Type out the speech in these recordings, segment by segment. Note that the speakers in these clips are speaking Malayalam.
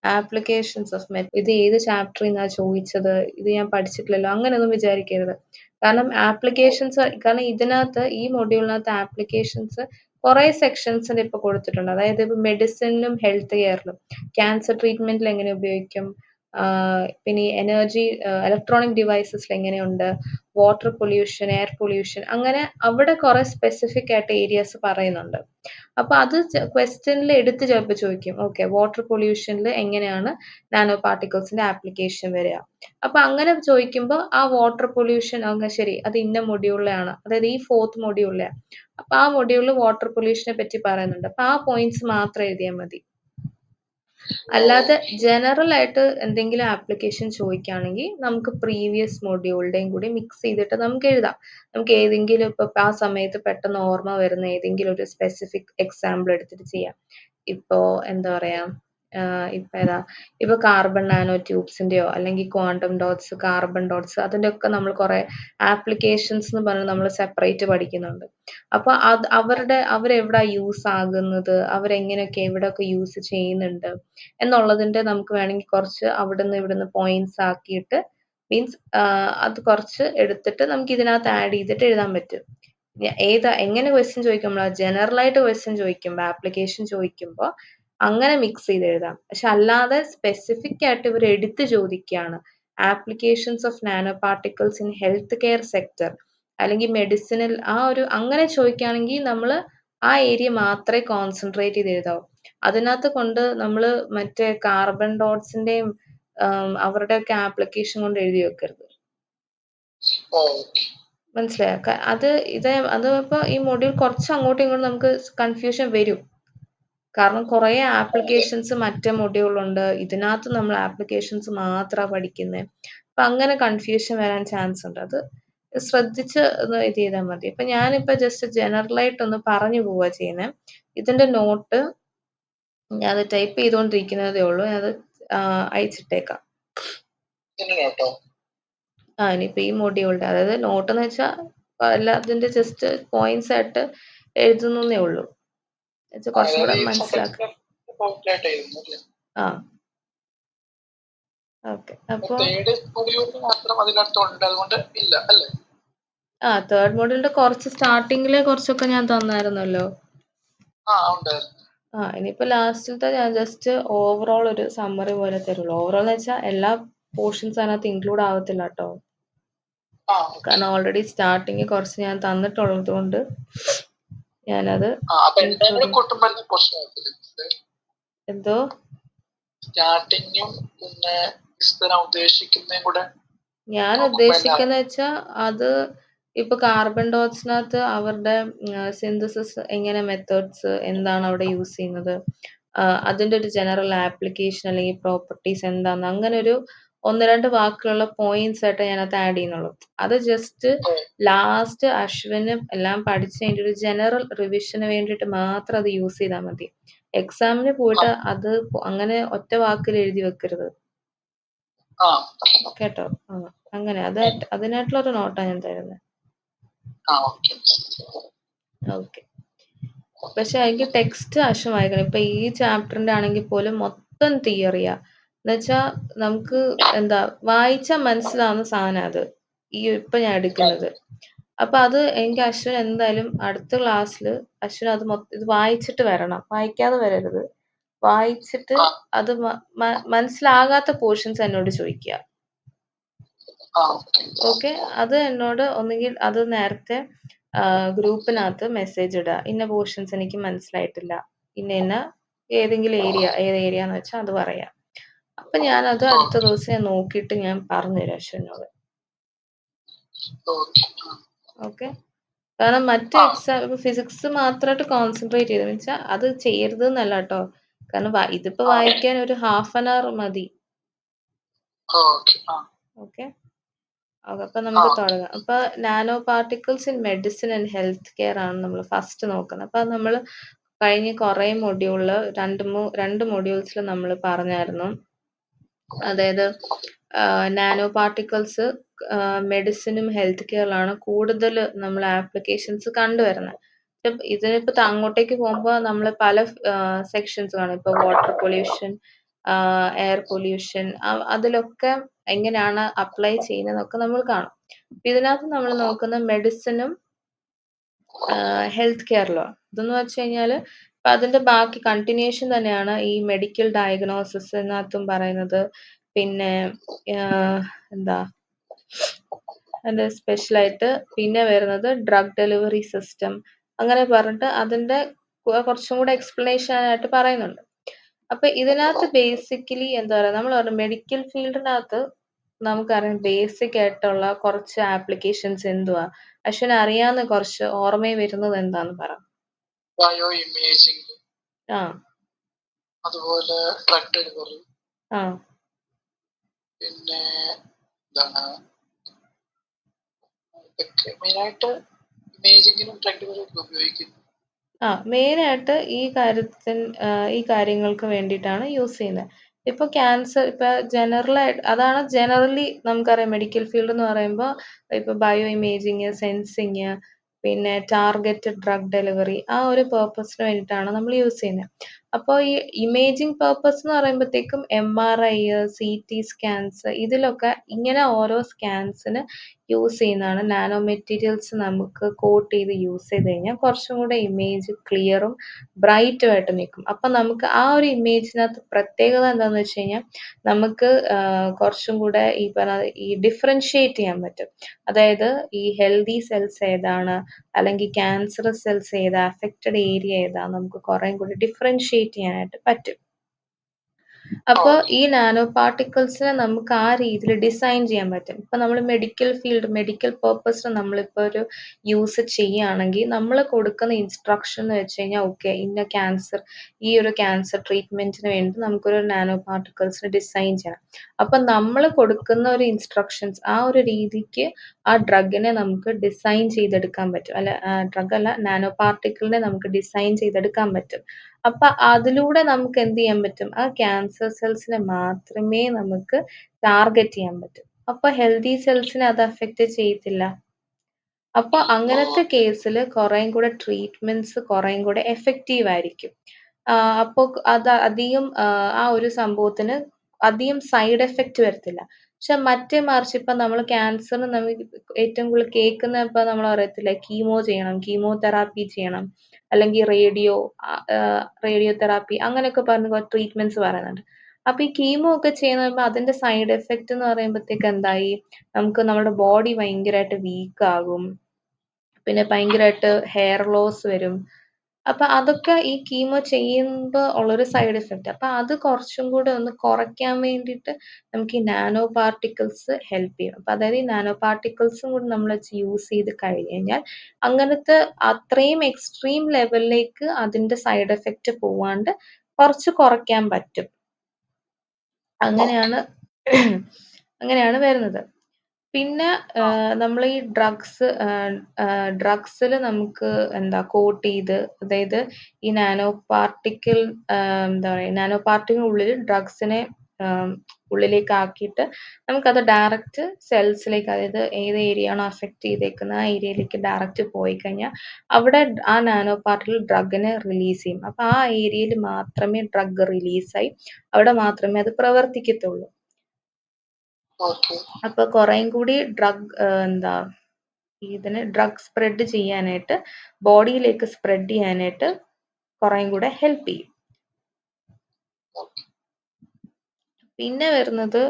ആപ്ലിക്കേഷൻസ് ഓഫ് ഇത് ഏത് ചാപ്റ്ററിൽ നിന്നാ ചോദിച്ചത്, ഇത് ഞാൻ പഠിച്ചിട്ടില്ലല്ലോ, അങ്ങനെയൊന്നും വിചാരിക്കരുത്. കാരണം കാരണം ഇതിനകത്ത് ഈ മൊഡ്യൂളിനകത്ത് ആപ്ലിക്കേഷൻസ് കുറെ സെക്ഷൻസിൽ ഇപ്പൊ കൊടുത്തിട്ടുണ്ട്. അതായത് ഇപ്പൊ മെഡിസിനും ഹെൽത്ത് കെയറിലും ക്യാൻസർ ട്രീറ്റ്മെന്റിൽ എങ്ങനെ ഉപയോഗിക്കും, പിന്നെ ഈ ഇലക്ട്രോണിക് ഡിവൈസസിൽ എങ്ങനെയുണ്ട്, വാട്ടർ പൊല്യൂഷൻ, എയർ പൊല്യൂഷൻ, അങ്ങനെ അവിടെ കുറെ സ്പെസിഫിക് ആയിട്ട് ഏരിയാസ് പറയുന്നുണ്ട്. അപ്പൊ അത് ക്വസ്റ്റ്യനിൽ എടുത്ത് ചിലപ്പോൾ ചോദിക്കും. ഓക്കെ, വാട്ടർ പൊല്യൂഷനിൽ എങ്ങനെയാണ് നാനോ പാർട്ടിക്കിൾസിന്റെ ആപ്ലിക്കേഷൻ വരിക. അപ്പൊ അങ്ങനെ ചോദിക്കുമ്പോൾ ആ വാട്ടർ പൊല്യൂഷൻ അങ്ങ് ശരി, അത് ഇന്ന മൊഡ്യൂളിലാണ്, അതായത് ഈ 4th മൊഡ്യൂളിലെ. അപ്പൊ ആ മൊഡ്യൂളിൽ വാട്ടർ പൊല്യൂഷനെ പറ്റി പറയുന്നുണ്ട്. അപ്പൊ ആ പോയിന്റ്സ് മാത്രം എഴുതിയാൽ മതി. അല്ലാതെ ജനറൽ ആയിട്ട് എന്തെങ്കിലും ആപ്ലിക്കേഷൻ ചോദിക്കുകയാണെങ്കിൽ നമുക്ക് പ്രീവിയസ് മൊഡ്യൂളുടെയും കൂടി മിക്സ് ചെയ്തിട്ട് നമുക്ക് എഴുതാം. നമുക്ക് ഏതെങ്കിലും ഇപ്പൊ ആ സമയത്ത് പെട്ടെന്ന് ഓർമ്മ വരുന്ന ഏതെങ്കിലും ഒരു സ്പെസിഫിക് എക്സാമ്പിൾ എടുത്തിട്ട് ചെയ്യാം. ഇപ്പോ എന്താ പറയാ, ഇപ്പൊ കാർബൺ നാനോ ട്യൂബ്സിന്റെയോ അല്ലെങ്കിൽ ക്വാണ്ടം ഡോട്ട്സ്, കാർബൺ ഡോട്ട്സ്, അതിന്റെ ഒക്കെ നമ്മൾ കുറെ ആപ്ലിക്കേഷൻസ് എന്ന് പറഞ്ഞ് നമ്മൾ സെപ്പറേറ്റ് പഠിക്കുന്നുണ്ട്. അപ്പൊ അവരെവിടാ യൂസ് ആകുന്നത്, അവരെങ്ങനെയൊക്കെ എവിടെയൊക്കെ യൂസ് ചെയ്യുന്നുണ്ട് എന്നുള്ളതിന്റെ നമുക്ക് വേണമെങ്കിൽ കുറച്ച് അവിടുന്ന് ഇവിടുന്ന് പോയിന്റ്സ് ആക്കിയിട്ട്, മീൻസ് അത് കുറച്ച് എടുത്തിട്ട് നമുക്ക് ഇതിനകത്ത് ആഡ് ചെയ്തിട്ട് എഴുതാൻ പറ്റും. എങ്ങനെ ക്വസ്റ്റ്യൻ ചോദിക്കുമ്പോൾ, ജനറൽ ആയിട്ട് ക്വസ്റ്റ്യൻ ചോദിക്കുമ്പോൾ, ആപ്ലിക്കേഷൻ ചോദിക്കുമ്പോൾ അങ്ങനെ മിക്സ് ചെയ്ത് എഴുതാം. പക്ഷെ അല്ലാതെ സ്പെസിഫിക് ആയിട്ട് ഇവർ എടുത്ത് ചോദിക്കുകയാണ് applications of nano particles in health care sector അല്ലെങ്കിൽ മെഡിസിനൽ, അങ്ങനെ ചോദിക്കുകയാണെങ്കിൽ നമ്മൾ ആ ഏരിയ മാത്രമേ കോൺസെൻട്രേറ്റ് ചെയ്ത് എഴുതാവൂ. അതിനകത്ത് കൊണ്ട് നമ്മൾ മറ്റേ കാർബൺ ഡോട്ട്സിന്റെയും അവരുടെയൊക്കെ ആപ്ലിക്കേഷൻ കൊണ്ട് എഴുതി വെക്കരുത്. മനസ്സിലായോ? അത് ഇപ്പൊ ഈ മൊഡ്യൂൾ കുറച്ച് അങ്ങോട്ടും ഇങ്ങോട്ടും നമുക്ക് കൺഫ്യൂഷൻ വരും. കാരണം കുറെ ആപ്ലിക്കേഷൻസ് മറ്റേ മൊഡ്യൂളുണ്ട്, ഇതിനകത്ത് നമ്മൾ ആപ്ലിക്കേഷൻസ് മാത്രമാണ് പഠിക്കുന്നത്. അപ്പൊ അങ്ങനെ കൺഫ്യൂഷൻ വരാൻ ചാൻസ് ഉണ്ട്. അത് ശ്രദ്ധിച്ച് ഒന്ന് ഇത് ചെയ്താൽ മതി. ഇപ്പൊ ഞാനിപ്പോ ജസ്റ്റ് ജനറൽ ആയിട്ടൊന്ന് പറഞ്ഞു പോവാ ചെയ്യുന്നത്. ഇതിന്റെ നോട്ട് ഞാൻ അത് ടൈപ്പ് ചെയ്തുകൊണ്ടിരിക്കുന്നതേ ഉള്ളൂ. അത് അയച്ചിട്ടേക്കാം. ഇനിയിപ്പോ ഈ മൊഡ്യൂളിന്റെ, അതായത് നോട്ട് എന്ന് വെച്ചാൽ അതിന്റെ ജസ്റ്റ് പോയിന്റ്സ് ആയിട്ട് എഴുതുന്നേ ഉള്ളൂ. കുറച്ചും കൂടെ മനസ്സിലാക്കാം. ആ ഓക്കെ. അപ്പൊ തേർഡ് മൊഡ്യൂളിന്റെ കുറച്ച് സ്റ്റാർട്ടിങ്ങില് കുറച്ചൊക്കെ ഞാൻ തന്നായിരുന്നല്ലോ. ഇനിയിപ്പോ ലാസ്റ്റിലത്തെ ഞാൻ ജസ്റ്റ് ഓവറോൾ ഒരു സമ്മറി പോലെ തരുള്ളൂ. ഓവറോൾ എന്ന് വെച്ചാൽ എല്ലാ പോർഷൻസ് അതിനകത്ത് ഇൻക്ലൂഡ് ആവത്തില്ല കേട്ടോ. കാരണം ഓൾറെഡി സ്റ്റാർട്ടിങ് കുറച്ച് ഞാൻ തന്നിട്ടുള്ളത് കൊണ്ട് ഞാനത് എന്തോ ഞാൻ ഉദ്ദേശിക്കുന്ന വെച്ചാ അത് ഇപ്പൊ കാർബൺ ഡോട്ട്സിനകത്ത് അവരുടെ സിന്തസിസ് എങ്ങനെ, മെത്തേഡ്സ് എന്താണ് അവിടെ യൂസ് ചെയ്യുന്നത്, അതിന്റെ ഒരു ജനറൽ ആപ്ലിക്കേഷൻ അല്ലെങ്കിൽ പ്രോപ്പർട്ടീസ് എന്താന്ന്, അങ്ങനെ ഒരു 1-2 വാക്കുകളുള്ള പോയിന്റ്സ് ആയിട്ട് ഞാനത് ആഡ് ചെയ്യുന്നുള്ളൂ. അത് ജസ്റ്റ് ലാസ്റ്റ് അശ്വിന് എല്ലാം പഠിച്ചതിന്റെ ഒരു ജനറൽ റിവിഷന് വേണ്ടിയിട്ട് മാത്രം അത് യൂസ് ചെയ്താൽ മതി. എക്സാമിന് പോയിട്ട് അത് അങ്ങനെ ഒറ്റ വാക്കിൽ എഴുതി വെക്കരുത് കേട്ടോ. അങ്ങനെ അതിനായിട്ടുള്ള ഒരു നോട്ടാണ് ഞാൻ തരുന്നത്. ഓക്കെ. പക്ഷെ എനിക്ക് ടെക്സ്റ്റ് അശ്വം വായിക്കണം. ഇപ്പൊ ഈ ചാപ്റ്ററിന്റെ ആണെങ്കിൽ പോലും മൊത്തം തിയറിയാ. എന്നുവെച്ചാ നമുക്ക് വായിച്ചാൽ മനസ്സിലാവുന്ന സാധനം അത് ഇപ്പൊ ഞാൻ എടുക്കുന്നത്. അപ്പൊ അത് എനിക്ക് അശ്വിൻ എന്തായാലും അടുത്ത ക്ലാസ്സിൽ അശ്വിൻ അത് ഇത് വായിച്ചിട്ട് വരണം, വായിക്കാതെ വരരുത്. വായിച്ചിട്ട് അത് മനസ്സിലാകാത്ത പോർഷൻസ് എന്നോട് ചോദിക്കുക. ഓക്കെ, അത് എന്നോട് ഒന്നുകിൽ അത് നേരത്തെ ഗ്രൂപ്പിനകത്ത് മെസ്സേജ് ഇടുക, ഇന്ന പോർഷൻസ് എനിക്ക് മനസ്സിലായിട്ടില്ല, ഇന്ന ഏതെങ്കിലും ഏത് ഏരിയ എന്ന് വെച്ചാൽ അത് പറയാം. അപ്പൊ ഞാൻ അത് അടുത്ത ദിവസം ഞാൻ നോക്കിയിട്ട് ഞാൻ പറഞ്ഞുതരാം അശ്വിനോട്. ഓക്കെ. കാരണം മറ്റു എക്സാം ഫിസിക്സ് മാത്രമായിട്ട് കോൺസെൻട്രേറ്റ് ചെയ്ത് വെച്ചാൽ അത് ചെയ്യരുത് എന്നല്ല കേട്ടോ. കാരണം ഇതിപ്പോ വായിക്കാൻ ഒരു 1/2 hour മതി. ഓക്കെ. അപ്പൊ നമുക്ക് തുടങ്ങാം. അപ്പൊ nano particles in medicine and health care ആണ് നമ്മൾ ഫസ്റ്റ് നോക്കുന്നത്. അപ്പൊ നമ്മൾ കഴിഞ്ഞ കുറെ മൊഡ്യൂളില് രണ്ട് മൊഡ്യൂൾസിൽ നമ്മൾ പറഞ്ഞായിരുന്നു. അതായത് നാനോ പാർട്ടിക്കിൾസ് മെഡിസിനും ഹെൽത്ത് കെയറിലാണ് കൂടുതൽ നമ്മൾ ആപ്ലിക്കേഷൻസ് കണ്ടുവരുന്നത്. ഇതിനിപ്പോ അങ്ങോട്ടേക്ക് പോകുമ്പോൾ നമ്മൾ പല സെക്ഷൻസ് കാണും. ഇപ്പൊ വാട്ടർ പൊല്യൂഷൻ, എയർ പൊല്യൂഷൻ അതിലൊക്കെ എങ്ങനെയാണ് അപ്ലൈ ചെയ്യുന്നതെന്നൊക്കെ നമ്മൾ കാണും. ഇതിനകത്ത് നമ്മൾ നോക്കുന്ന മെഡിസിനും ഹെൽത്ത് കെയറിലോ ഇതെന്ന് വെച്ച് കഴിഞ്ഞാൽ ഇപ്പൊ അതിന്റെ ബാക്കി കണ്ടിന്യൂഷൻ തന്നെയാണ് ഈ മെഡിക്കൽ ഡയഗ്നോസിസിനകത്തും പറയുന്നത്. പിന്നെ എന്താ അതിന്റെ സ്പെഷ്യലായിട്ട് പിന്നെ വരുന്നത് ഡ്രഗ് ഡെലിവറി സിസ്റ്റം അങ്ങനെ പറഞ്ഞിട്ട് അതിന്റെ കുറച്ചും കൂടെ എക്സ്പ്ലനേഷൻ ആയിട്ട് പറയുന്നുണ്ട്. അപ്പൊ ഇതിനകത്ത് ബേസിക്കലി എന്താ പറയാ നമ്മൾ പറഞ്ഞു മെഡിക്കൽ ഫീൽഡിനകത്ത് നമുക്കറിയാം ബേസിക് ആയിട്ടുള്ള കുറച്ച് ആപ്ലിക്കേഷൻസ് എന്തുവാ. അശ്വിന് അറിയാവുന്ന കുറച്ച് ഓർമ്മയിൽ വരുന്നത് എന്താന്ന് പറ. ബയോ ഇമേജിംഗ്, ആ അതുപോലെ ഡ്രഗ് ഡെലിവറി, ആ പിന്നെ എന്താണ് ഇതൊക്കെ മെയിനായിട്ട് ഇമേജിങ്ങിനും ഡ്രഗ് ഡെലിവറിക്കും ഉപയോഗിക്കുന്നു. മെയിനായിട്ട് ഈ കാര്യങ്ങൾക്ക് വേണ്ടിയിട്ടാണ് യൂസ് ചെയ്യുന്നത്. ഇപ്പൊ ക്യാൻസർ ഇപ്പൊ അതാണ് ജനറലി നമുക്കറിയാം മെഡിക്കൽ ഫീൽഡ് എന്ന് പറയുമ്പോൾ ഇപ്പൊ ബയോ ഇമേജിങ്, സെൻസിങ്, പിന്നെ ടാർഗറ്റഡ് ഡ്രഗ് ഡെലിവറി ആ ഒരു പേർപ്പസിന് വേണ്ടിയിട്ടാണ് നമ്മൾ യൂസ് ചെയ്യുന്നത്. അപ്പോൾ ഈ ഇമേജിംഗ് പേർപ്പസ് എന്ന് പറയുമ്പോഴത്തേക്കും MRI, CT സ്കാൻസ് ഇതിലൊക്കെ ഇങ്ങനെ ഓരോ സ്കാൻസിന് യൂസ് ചെയ്യുന്നതാണ്. നാനോ മെറ്റീരിയൽസ് നമുക്ക് കോട്ട് ചെയ്ത് യൂസ് ചെയ്ത് കഴിഞ്ഞാൽ കുറച്ചും കൂടെ ഇമേജ് ക്ലിയറും ബ്രൈറ്റും ആയിട്ട് നിൽക്കും. അപ്പൊ നമുക്ക് ആ ഒരു ഇമേജിനകത്ത് പ്രത്യേകത എന്താന്ന് വെച്ച് കഴിഞ്ഞാൽ നമുക്ക് കുറച്ചും കൂടെ ഈ ഡിഫറൻഷിയേറ്റ് ചെയ്യാൻ പറ്റും. അതായത് ഈ ഹെൽത്തി സെൽസ് ഏതാണ് അല്ലെങ്കിൽ ക്യാൻസറസ് സെൽസ് ഏതാ, അഫക്റ്റഡ് ഏരിയ ഏതാ നമുക്ക് കുറേം കൂടി ഡിഫറൻഷിയേറ്റ് ചെയ്യാനായിട്ട് പറ്റും. അപ്പൊ ഈ നാനോ പാർട്ടിക്കിൾസിനെ നമുക്ക് ആ രീതിയിൽ ഡിസൈൻ ചെയ്യാൻ പറ്റും. ഇപ്പൊ നമ്മൾ മെഡിക്കൽ പർപ്പസിന് നമ്മളിപ്പോ ഒരു യൂസ് ചെയ്യുകയാണെങ്കിൽ നമ്മൾ കൊടുക്കുന്ന ഇൻസ്ട്രക്ഷൻ എന്ന് വെച്ച് കഴിഞ്ഞാൽ ഓക്കെ ഈ ഒരു ക്യാൻസർ ട്രീറ്റ്മെന്റിന് വേണ്ടി നമുക്കൊരു നാനോ പാർട്ടിക്കിൾസിനെ ഡിസൈൻ ചെയ്യണം. അപ്പൊ നമ്മൾ കൊടുക്കുന്ന ഒരു ഇൻസ്ട്രക്ഷൻസ് ആ ഒരു രീതിക്ക് ആ ഡ്രഗിനെ നമുക്ക് ഡിസൈൻ ചെയ്തെടുക്കാൻ പറ്റും. ഡ്രഗ് അല്ല, നാനോ പാർട്ടിക്കിളിനെ നമുക്ക് ഡിസൈൻ ചെയ്തെടുക്കാൻ പറ്റും. അപ്പൊ അതിലൂടെ നമുക്ക് എന്ത് ചെയ്യാൻ പറ്റും, ആ ക്യാൻസർ സെൽസിനെ മാത്രമേ നമുക്ക് ടാർഗറ്റ് ചെയ്യാൻ പറ്റും. അപ്പൊ ഹെൽത്തി സെൽസിനെ അത് അഫക്റ്റ് ചെയ്യത്തില്ല. അപ്പൊ അങ്ങനത്തെ കേസിൽ കുറേം കൂടെ ട്രീറ്റ്മെന്റ്സ് കുറേം കൂടെ എഫക്റ്റീവ് ആയിരിക്കും. അപ്പൊ അത് അധികം ആ ഒരു സംഭവത്തിന് അധികം സൈഡ് എഫക്റ്റ് വരത്തില്ല. പക്ഷെ മറിച്ച് ഇപ്പൊ നമ്മൾ ക്യാൻസറിന് നമുക്ക് ഏറ്റവും കൂടുതൽ കേൾക്കുന്ന ഇപ്പൊ നമ്മൾ പറയത്തില്ലേ കീമോതെറാപ്പി ചെയ്യണം, അല്ലെങ്കിൽ റേഡിയോ തെറാപ്പി അങ്ങനെയൊക്കെ പറഞ്ഞ് ട്രീറ്റ്മെന്റ്സ് പറയുന്നുണ്ട്. അപ്പൊ ഈ കീമോ ഒക്കെ ചെയ്യുന്ന അതിന്റെ സൈഡ് എഫക്റ്റ് എന്ന് പറയുമ്പോഴത്തേക്ക് എന്തായി, നമുക്ക് നമ്മുടെ ബോഡി ഭയങ്കരമായിട്ട് വീക്ക് ആകും, പിന്നെ ഭയങ്കരമായിട്ട് ഹെയർ ലോസ് വരും. അപ്പൊ അതൊക്കെ ഈ കീമോ ചെയ്യുമ്പോൾ ഉള്ളൊരു സൈഡ് എഫക്റ്റ്. അപ്പൊ അത് കുറച്ചും കൂടെ ഒന്ന് കുറയ്ക്കാൻ വേണ്ടിയിട്ട് നമുക്ക് ഈ നാനോ പാർട്ടിക്കിൾസ് ഹെൽപ്പ് ചെയ്യും. അപ്പൊ അതായത് ഈ നാനോ പാർട്ടിക്കിൾസും കൂടി നമ്മൾ യൂസ് ചെയ്ത് കഴിഞ്ഞാൽ അങ്ങനത്തെ അത്രയും എക്സ്ട്രീം ലെവലിലേക്ക് അതിന്റെ സൈഡ് എഫക്റ്റ് പോവാണ്ട് കുറച്ച് കുറയ്ക്കാൻ പറ്റും. അങ്ങനെയാണ് അങ്ങനെയാണ് വരുന്നത്. പിന്നെ നമ്മൾ ഈ ഡ്രഗ്സിൽ നമുക്ക് കോട്ട് ചെയ്ത്, അതായത് ഈ നാനോ പാർട്ടിക്കിളിനുള്ളിൽ ഡ്രഗ്സിനെ ഉള്ളിലേക്ക് ആക്കിയിട്ട് നമുക്കത് ഡയറക്റ്റ് സെൽസിലേക്ക്, അതായത് ഏത് ഏരിയ ആണോ അഫക്റ്റ് ചെയ്തേക്കുന്നത് ആ ഏരിയയിലേക്ക് ഡയറക്റ്റ് പോയി കഴിഞ്ഞാൽ അവിടെ ആ നാനോ പാർട്ടിക്കിൾ ഡ്രഗിനെ റിലീസ് ചെയ്യും. അപ്പൊ ആ ഏരിയയിൽ മാത്രമേ ഡ്രഗ് റിലീസായി അവിടെ മാത്രമേ അത് പ്രവർത്തിക്കത്തുള്ളൂ. അപ്പൊ കുറേം കൂടി ഇതിന് ഡ്രഗ് സ്പ്രെഡ് ചെയ്യാനായിട്ട്, ബോഡിയിലേക്ക് സ്പ്രെഡ് ചെയ്യാനായിട്ട് കുറേം കൂടെ ഹെൽപ്പ് ചെയ്യും. പിന്നെ വരുന്നത്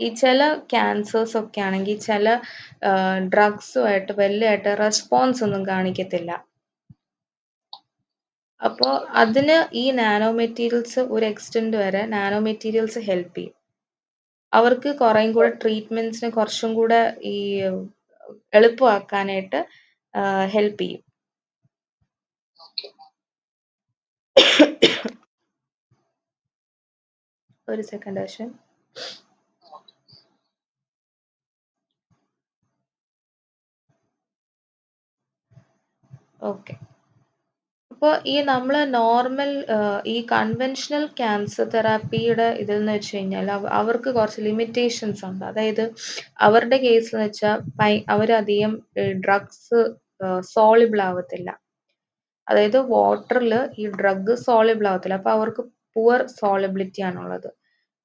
ഈ ചില ക്യാൻസേഴ്സ് ഒക്കെ ആണെങ്കിൽ ചില ഡ്രഗ്സുമായിട്ട് വലിയതായിട്ട് റെസ്പോൺസ് ഒന്നും കാണിക്കത്തില്ല. അപ്പോൾ അതിന് ഈ നാനോ മെറ്റീരിയൽസ് ഒരു എക്സ്റ്റെന്റ് വരെ നാനോ മെറ്റീരിയൽസ് ഹെൽപ്പ് ചെയ്യും. അവർക്ക് കുറേം കൂടെ ട്രീറ്റ്മെന്റ്സിന് കുറച്ചും കൂടെ ഈ എളുപ്പമാക്കാനായിട്ട് ഹെൽപ്പ് ചെയ്യും. ഒരു സെക്കൻഡ് അശ്വിൻ. ഓക്കെ. അപ്പോൾ ഈ നമ്മൾ നോർമൽ ഈ കൺവെൻഷണൽ ക്യാൻസർ തെറാപ്പിയുടെ ഇതെന്ന് വെച്ച് കഴിഞ്ഞാൽ അവർക്ക് കുറച്ച് ലിമിറ്റേഷൻസ് ഉണ്ട്. അതായത് അവരുടെ കേസ് എന്ന് വെച്ചാൽ അവരധികം ഡ്രഗ്സ് സോളിബിൾ ആവത്തില്ല. അതായത് വാട്ടറിൽ ഈ ഡ്രഗ് സോളിബിൾ ആവത്തില്ല. അപ്പോൾ അവർക്ക് പുവർ സോളബിലിറ്റി ആണുള്ളത്.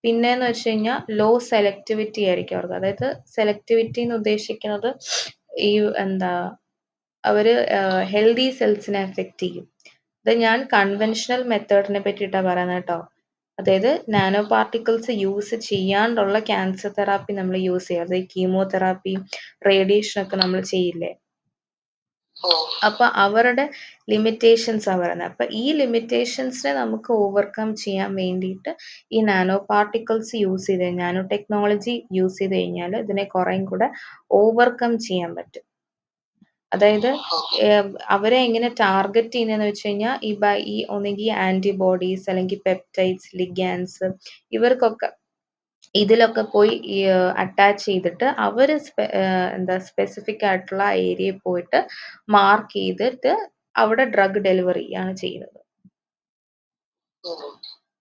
പിന്നെന്ന് വെച്ച് കഴിഞ്ഞാൽ ലോ സെലക്ടിവിറ്റി ആയിരിക്കും അവർക്ക്. അതായത് സെലക്ടിവിറ്റി എന്ന് ഉദ്ദേശിക്കുന്നത് ഈ എന്താ അവര് ഹെൽത്തി സെൽസിനെ എഫക്റ്റ് ചെയ്യും. ഇത് ഞാൻ കൺവെൻഷണൽ മെത്തേഡിനെ പറ്റിയിട്ടാണ് പറയുന്നത് കേട്ടോ. അതായത് നാനോ പാർട്ടിക്കിൾസ് യൂസ് ചെയ്യാണ്ടുള്ള ക്യാൻസർ തെറാപ്പി നമ്മൾ യൂസ് ചെയ്യുക. അതായത് കീമോതെറാപ്പി, റേഡിയേഷൻ ഒക്കെ നമ്മൾ ചെയ്യില്ലേ. അപ്പൊ അവരുടെ ലിമിറ്റേഷൻസ് ആ പറയുന്നത്. അപ്പൊ ഈ ലിമിറ്റേഷൻസിനെ നമുക്ക് ഓവർകം ചെയ്യാൻ വേണ്ടിയിട്ട് ഈ നാനോ പാർട്ടിക്കിൾസ് യൂസ് ചെയ്ത് കഴിഞ്ഞാൽ, നാനോ ടെക്നോളജി യൂസ് ചെയ്ത് കഴിഞ്ഞാൽ ഇതിനെ കുറേയും കൂടെ ഓവർകം ചെയ്യാൻ പറ്റും. അതായത് അവരെ എങ്ങനെ ടാർഗറ്റ് ചെയ്യുന്നതെന്ന് വെച്ച് കഴിഞ്ഞാൽ ഈ ഒന്നെങ്കിൽ ആന്റിബോഡീസ് അല്ലെങ്കിൽ പെപ്റ്റൈഡ്സ്, ലിഗാൻസ്, ഇവർക്കൊക്കെ ഇതിലൊക്കെ പോയി അറ്റാച്ച് ചെയ്തിട്ട് അവർ സ്പെസിഫിക് ആയിട്ടുള്ള ഏരിയയിൽ പോയിട്ട് മാർക്ക് ചെയ്തിട്ട് അവിടെ ഡ്രഗ് ഡെലിവറി ആണ് ചെയ്യുന്നത്.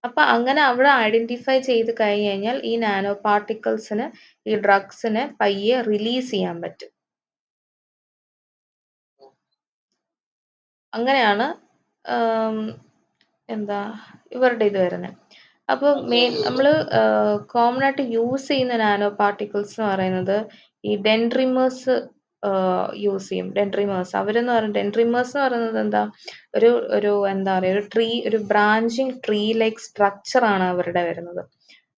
അപ്പൊ അങ്ങനെ അവിടെ ഐഡന്റിഫൈ ചെയ്ത് കഴിഞ്ഞ് കഴിഞ്ഞാൽ ഈ നാനോ പാർട്ടിക്കിൾസിന് ഈ ഡ്രഗ്സിനെ പയ്യെ റിലീസ് ചെയ്യാൻ പറ്റും. അങ്ങനെയാണ് എന്താ ഇവരുടെ ഇത് വരുന്നത്. അപ്പൊ നമ്മൾ കോമൺ ആയിട്ട് യൂസ് ചെയ്യുന്ന നാനോ പാർട്ടിക്കിൾസ് എന്ന് പറയുന്നത് ഈ ഡെൻഡ്രിമേഴ്സ് യൂസ് ചെയ്യും. ഡെൻഡ്രിമേഴ്സ് ഡെൻഡ്രിമേഴ്സ് എന്ന് പറയുന്നത് എന്താ ഒരു എന്താ പറയുക ഒരു ബ്രാഞ്ചിങ് ട്രീ ലൈക്ക് സ്ട്രക്ചർ ആണ് അവരുടെ വരുന്നത്.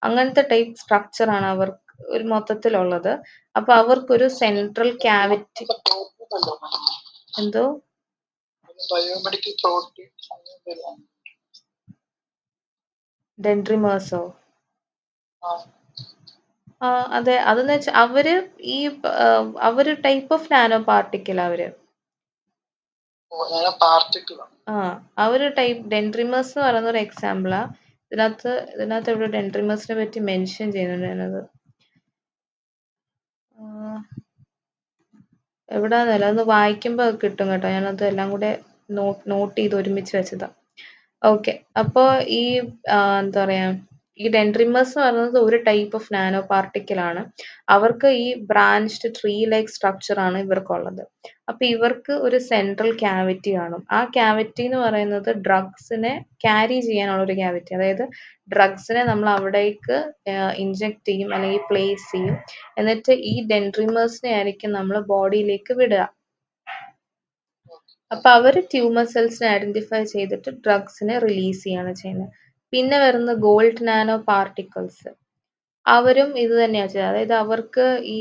അങ്ങനത്തെ ടൈപ്പ് സ്ട്രക്ചർ ആണ് അവർക്ക് ഒരു മൊത്തത്തിലുള്ളത്. അപ്പൊ അവർക്കൊരു സെൻട്രൽ ക്യാവിറ്റി എന്തോ ബയോമെഡിക്കൽ പ്രോട്ടീൻ ഡെൻഡ്രിമേഴ്സോ? അതെ, അതെന്ന് വെച്ചാൽ അവര് ടൈപ്പ് ഓഫ് നാനോ പാർട്ടിക്കിൾ അവര്. അവര് ടൈപ്പ് ഡെൻഡ്രിമേഴ്സ് എന്ന് പറയുന്ന ഒരു എക്സാമ്പിളാ. ഇതിനകത്ത് ഇവിടെ ഡെൻഡ്രിമേഴ്സിനെ പറ്റി മെൻഷൻ ചെയ്യുന്നുണ്ട്. എവിടാന്നല്ല ഒന്ന് വായിക്കുമ്പോ കിട്ടും കേട്ടോ. ഞാനത് എല്ലാം കൂടെ നോട്ട് ചെയ്ത് ഒരുമിച്ച് വെച്ചതാ. ഓക്കെ, അപ്പോ ഈ എന്താ പറയാ ഈ ഡെൻഡ്രിമേഴ്സ് എന്ന് പറയുന്നത് ഒരു ടൈപ്പ് ഓഫ് നാനോ പാർട്ടിക്കിൾ ആണ്. അവർക്ക് ഈ ബ്രാഞ്ച്ഡ് ട്രീ ലൈക്ക് സ്ട്രക്ചർ ആണ് ഇവർക്കുള്ളത്. അപ്പൊ ഇവർക്ക് ഒരു സെൻട്രൽ ക്യാവിറ്റി കാണും. ആ ക്യാവിറ്റി എന്ന് പറയുന്നത് ഡ്രഗ്സിനെ ക്യാരി ചെയ്യാനുള്ള ഒരു ക്യാവിറ്റി. അതായത് ഡ്രഗ്സിനെ നമ്മൾ അവിടേക്ക് ഇൻജെക്ട് ചെയ്യും അല്ലെങ്കിൽ പ്ലേസ് ചെയ്യും. എന്നിട്ട് ഈ ഡെൻഡ്രിമേഴ്സിനെ ആയിരിക്കും നമ്മൾ ബോഡിയിലേക്ക് വിടുക. അപ്പൊ അവര് ട്യൂമർ സെൽസിനെ ഐഡന്റിഫൈ ചെയ്തിട്ട് ഡ്രഗ്സിനെ റിലീസ് ചെയ്യാണ് ചെയ്യുന്നത്. പിന്നെ വരുന്ന ഗോൾഡ് നാനോ പാർട്ടിക്കിൾസ്. അവരും ഇത് തന്നെയാണ് ചെയ്യുന്നത്. അതായത് അവർക്ക് ഈ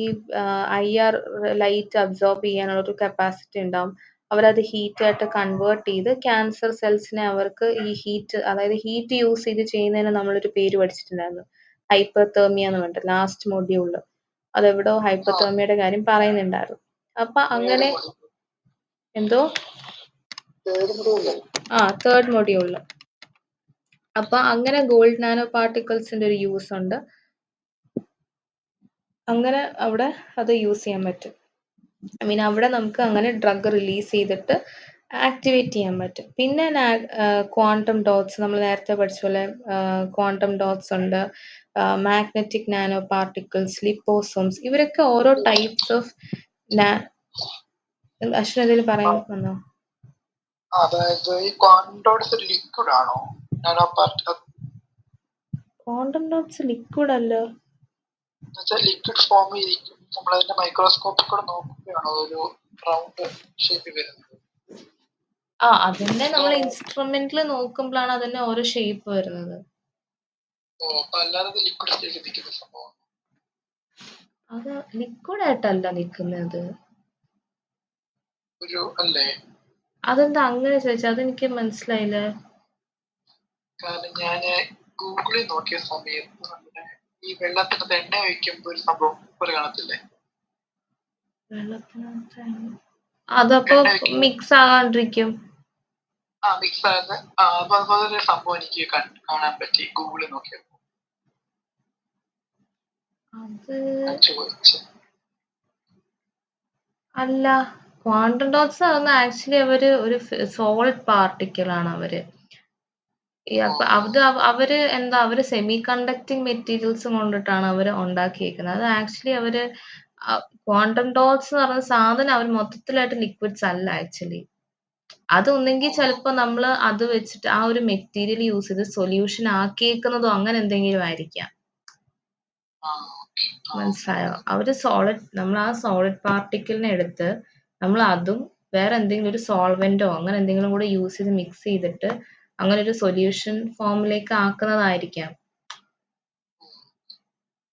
IR ലൈറ്റ് അബ്സോർബ് ചെയ്യാനുള്ള ഒരു കപ്പാസിറ്റി ഉണ്ടാവും. അവരത് ഹീറ്റായിട്ട് കൺവേർട്ട് ചെയ്ത് ക്യാൻസർ സെൽസിനെ അവർക്ക് ഈ ഹീറ്റ് യൂസ് ചെയ്ത് ചെയ്യുന്നതിന് നമ്മളൊരു പേര് പഠിച്ചിട്ടുണ്ടായിരുന്നു, ഹൈപ്പർതേർമിയ എന്ന് പറഞ്ഞിട്ട് ലാസ്റ്റ് മൊഡ്യൂളിൽ. അതെവിടോ ഹൈപ്പർതേർമിയയുടെ കാര്യം പറയുന്നുണ്ടായിരുന്നു. അപ്പൊ അങ്ങനെ എന്തോ തേർഡ് മൊഡ്യൂളിൽ. അപ്പൊ അങ്ങനെ ഗോൾഡ് നാനോ പാർട്ടിക്കിൾസിന്റെ ഒരു യൂസ് ഉണ്ട്. അങ്ങനെ അവിടെ അത് യൂസ് ചെയ്യാൻ പറ്റും. അവിടെ നമുക്ക് അങ്ങനെ ഡ്രഗ് റിലീസ് ചെയ്തിട്ട് ആക്ടിവേറ്റ് ചെയ്യാൻ പറ്റും. പിന്നെ ക്വാണ്ടം ഡോട്ട്സ്, നമ്മൾ നേരത്തെ പഠിച്ച പോലെ ക്വാണ്ടം ഡോട്ട്സ് ഉണ്ട്, മാഗ്നറ്റിക് നാനോ പാർട്ടിക്കിൾസ്, ലിപ്പോസോംസ്. ഇവരൊക്കെ ഓരോ ടൈപ്സ് ഓഫ് അശ്വിൻ എന്തെങ്കിലും പറയാൻ വന്നോ? അതായത് ഈ ക്വാണ്ടം ഡോട്ട്സ് ലിക്വിഡ് ആണോ? Nano particle quantum dots liquid അല്ല. ലിക്വിഡ് ഫോമിൽ ഇരിക്കും. നമ്മൾ അതിന്റെ മൈക്രോസ്കോപ്പിൽ കൂടെ നോക്കുമ്പോഴാണോ ഒരു റൗണ്ട് ഷേപ്പിൽ വരുന്നത്? അതിന്റെ നമ്മൾ ഇൻസ്ട്രുമെന്റിൽ നോക്കുമ്പോഴാണ് അതിന്റെ ഓരോ ഷേപ്പ് വരുന്നത്. അല്ലാതെ ലിക്വിഡ് സ്റ്റേജിൽ നിൽക്കുന്ന സംഭവം അത് ലിക്വിഡ് ആയിട്ടല്ല നിൽക്കുന്നത്. ഒരു അല്ലേ? അതെന്താ അങ്ങനെ ചോദിച്ചാൽ? അതെനിക്ക് മനസ്സിലായില്ല. കാരണം ഞാൻ ഗൂഗിളിൽ നോക്കിയ സമയത്ത് ഈ വെള്ളത്തിനകത്ത് എണ്ണ ഒഴിക്കുമ്പോ ഒരു സംഭവം പോലെ കാണത്തില്ലേ? വെള്ളത്തിനകത്ത് അതപ്പോ മിക്സ് ആകാണ്ടിരിക്കും. മിക്സ് ആകുന്ന അതുപോലെ സംഭവം എനിക്ക് കാണാൻ പറ്റി ഗൂഗിളിൽ നോക്കിയപ്പോ. അല്ല, ക്വാണ്ടം ഡോട്ട്സ് ആകുന്ന ആക്ച്വലി ഒരു സോൾട്ട് പാർട്ടിക്കിൾ ആണ് അവര്. അവര് സെമി കണ്ടക്ടിങ് മെറ്റീരിയൽസ് കൊണ്ടിട്ടാണ് അവര് ഉണ്ടാക്കിയേക്കുന്നത്. അത് ആക്ച്വലി ക്വാണ്ടം ഡോട്ട്സ് എന്ന് പറയുന്ന സാധനം അവർ മൊത്തത്തിലായിട്ട് ലിക്വിഡ്സ് അല്ല ആക്ച്വലി. അതൊന്നെങ്കിൽ ചിലപ്പോ നമ്മള് അത് വെച്ചിട്ട് ആ ഒരു മെറ്റീരിയൽ യൂസ് ചെയ്ത് സൊല്യൂഷൻ ആക്കിയേക്കുന്നതോ അങ്ങനെ എന്തെങ്കിലും ആയിരിക്കാം. മനസ്സിലായോ? നമ്മൾ ആ സോളിഡ് പാർട്ടിക്കിളിനെ എടുത്ത് നമ്മൾ അതും വേറെ എന്തെങ്കിലും ഒരു സോൾവെന്റോ അങ്ങനെ എന്തെങ്കിലും കൂടെ യൂസ് ചെയ്ത് മിക്സ് ചെയ്തിട്ട് അങ്ങനെ ഒരു സൊല്യൂഷൻ ഫോമിലേക്ക് ആക്കുന്നതായിരിക്കാം.